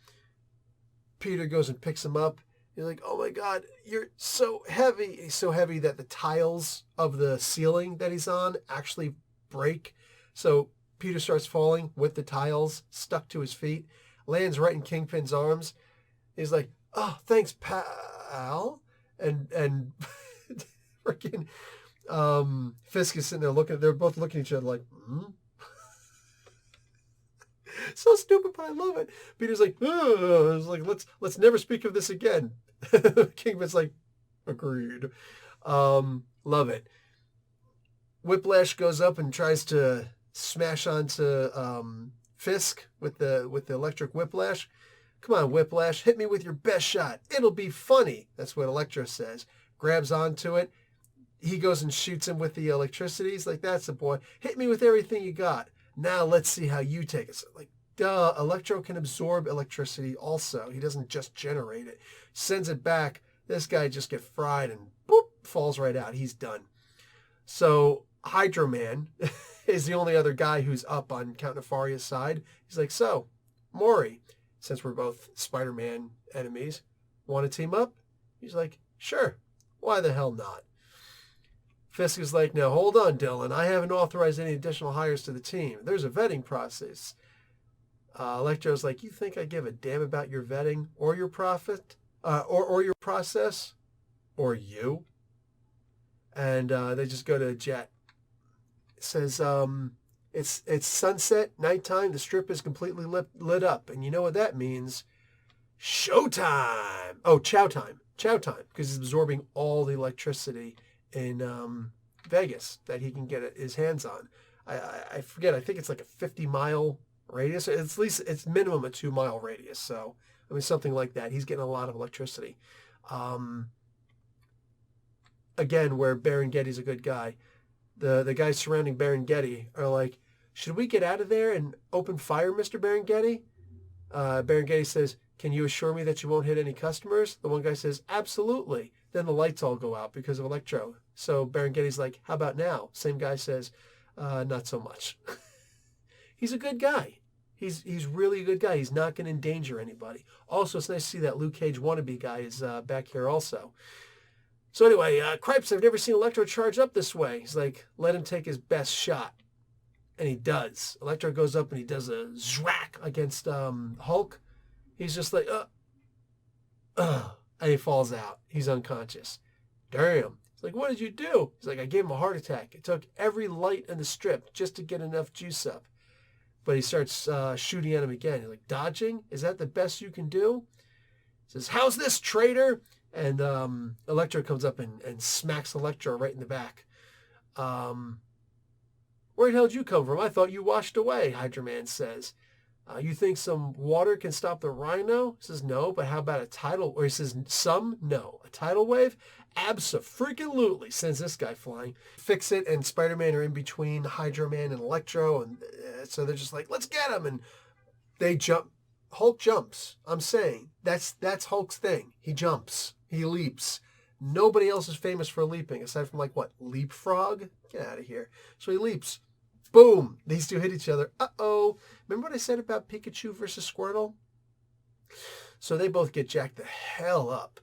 Peter goes and picks him up. He's like, oh my God, you're so heavy. He's so heavy that the tiles of the ceiling that he's on actually break. So Peter starts falling with the tiles stuck to his feet, lands right in Kingpin's arms. He's like, oh, thanks, pal. And freaking Fisk is sitting there they're both looking at each other like, So stupid, but I love it. Peter's like, it's like, let's never speak of this again. Kingpin's like, agreed. Love it. Whiplash goes up and tries to smash onto Fisk with the electric whiplash. Come on, Whiplash, hit me with your best shot. It'll be funny. That's what Electro says. Grabs onto it. He goes and shoots him with the electricity. He's like, that's the boy. Hit me with everything you got. Now let's see how you take it. So, like, duh, Electro can absorb electricity also. He doesn't just generate it. Sends it back. This guy just gets fried and boop, falls right out. He's done. So Hydro Man is the only other guy who's up on Count Nefaria's side. He's like, so, Maury, since we're both Spider-Man enemies, want to team up? He's like, sure. Why the hell not? Fisk is like, now hold on, Dylan. I haven't authorized any additional hires to the team. There's a vetting process. Electro's like, you think I give a damn about your vetting or your profit, or your process, or you? And they just go to a jet. It says, it's sunset, nighttime. The strip is completely lit up, and you know what that means? Showtime. Oh, chow time, because he's absorbing all the electricity in Vegas that he can get his hands on. I forget. I think it's like a 50-mile radius. At least it's minimum a 2-mile radius. So I mean something like that. He's getting a lot of electricity. Again, where Baron Getty's a good guy. The guys surrounding Baron Getty are like, should we get out of there and open fire, Mr. Baron Getty? Baron Getty says, can you assure me that you won't hit any customers? The one guy says, absolutely. Then the lights all go out because of Electro. So Baron Getty's like, how about now? Same guy says, not so much. He's a good guy. He's really a good guy. He's not going to endanger anybody. Also, it's nice to see that Luke Cage wannabe guy is back here also. So anyway, Cripes, I've never seen Electro charge up this way. He's like, let him take his best shot. And he does. Electro goes up and he does a zwack against Hulk. He's just like, and he falls out. He's unconscious. Damn. He's like, what did you do? He's like, I gave him a heart attack. It took every light in the strip just to get enough juice up. But he starts shooting at him again. He's like, dodging? Is that the best you can do? He says, how's this, traitor? And Electro comes up and smacks Electro right in the back. Where the hell did you come from? I thought you washed away, Hydra Man says. You think some water can stop the rhino? He says, no, but how about a tidal? Or he says, no. A tidal wave? Abso-freaking-lutely, sends this guy flying. Fixit and Spider-Man are in between Hydra Man and Electro, and so they're just like, let's get him. And they jump. Hulk jumps. I'm saying, that's Hulk's thing. He jumps. He leaps. Nobody else is famous for leaping, aside from, like, what, Leapfrog? Get out of here. So he leaps. Boom! These two hit each other. Uh-oh. Remember what I said about Pikachu versus Squirtle? So they both get jacked the hell up.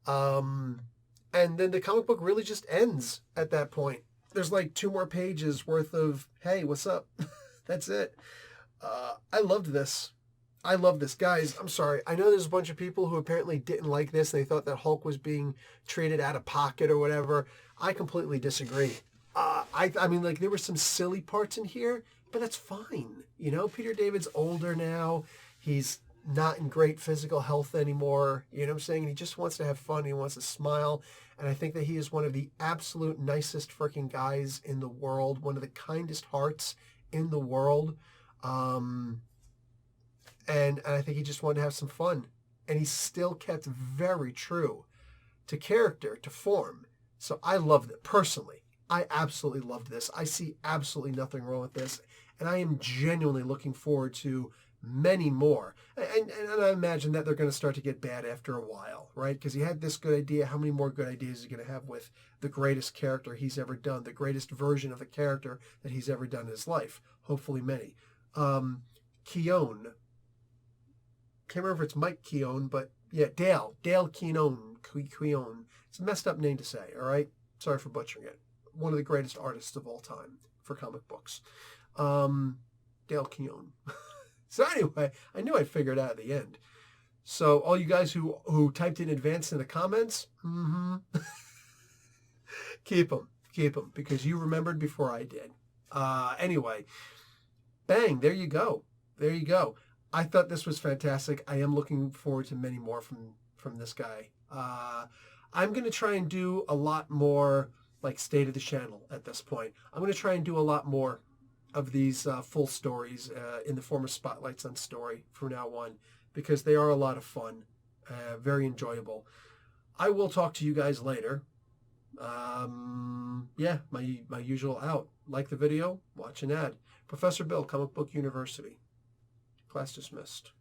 And then the comic book really just ends at that point. There's like 2 more pages worth of, hey, what's up? That's it. I loved this. I love this. Guys, I'm sorry. I know there's a bunch of people who apparently didn't like this. They thought that Hulk was being treated out of pocket or whatever. I completely disagree. I mean, like, there were some silly parts in here, but that's fine. You know, Peter David's older now. He's not in great physical health anymore. You know what I'm saying? And he just wants to have fun. He wants to smile. And I think that he is one of the absolute nicest freaking guys in the world, one of the kindest hearts in the world. And I think he just wanted to have some fun. And he still kept very true to character, to form. So I loved it. Personally, I absolutely loved this. I see absolutely nothing wrong with this. And I am genuinely looking forward to many more. And I imagine that they're going to start to get bad after a while, right? Because he had this good idea. How many more good ideas is he going to have with the greatest character he's ever done, the greatest version of the character that he's ever done in his life? Hopefully many. Keown. Can't remember if it's Mike Keown, but yeah, Dale Keown. It's a messed up name to say, all right? Sorry for butchering it. One of the greatest artists of all time for comic books. Dale Keown. So anyway, I knew I'd figure it out at the end. So all you guys who typed in advance in the comments, keep them, because you remembered before I did. Anyway, bang, there you go. I thought this was fantastic. I am looking forward to many more from this guy. I'm going to try and do a lot more like State of the Channel at this point. I'm going to try and do a lot more of these full stories in the form of spotlights on story from now on, because they are a lot of fun, very enjoyable. I will talk to you guys later. Yeah, my usual out. Like the video, watch an ad. Professor Bill, Comic Book University. Class dismissed.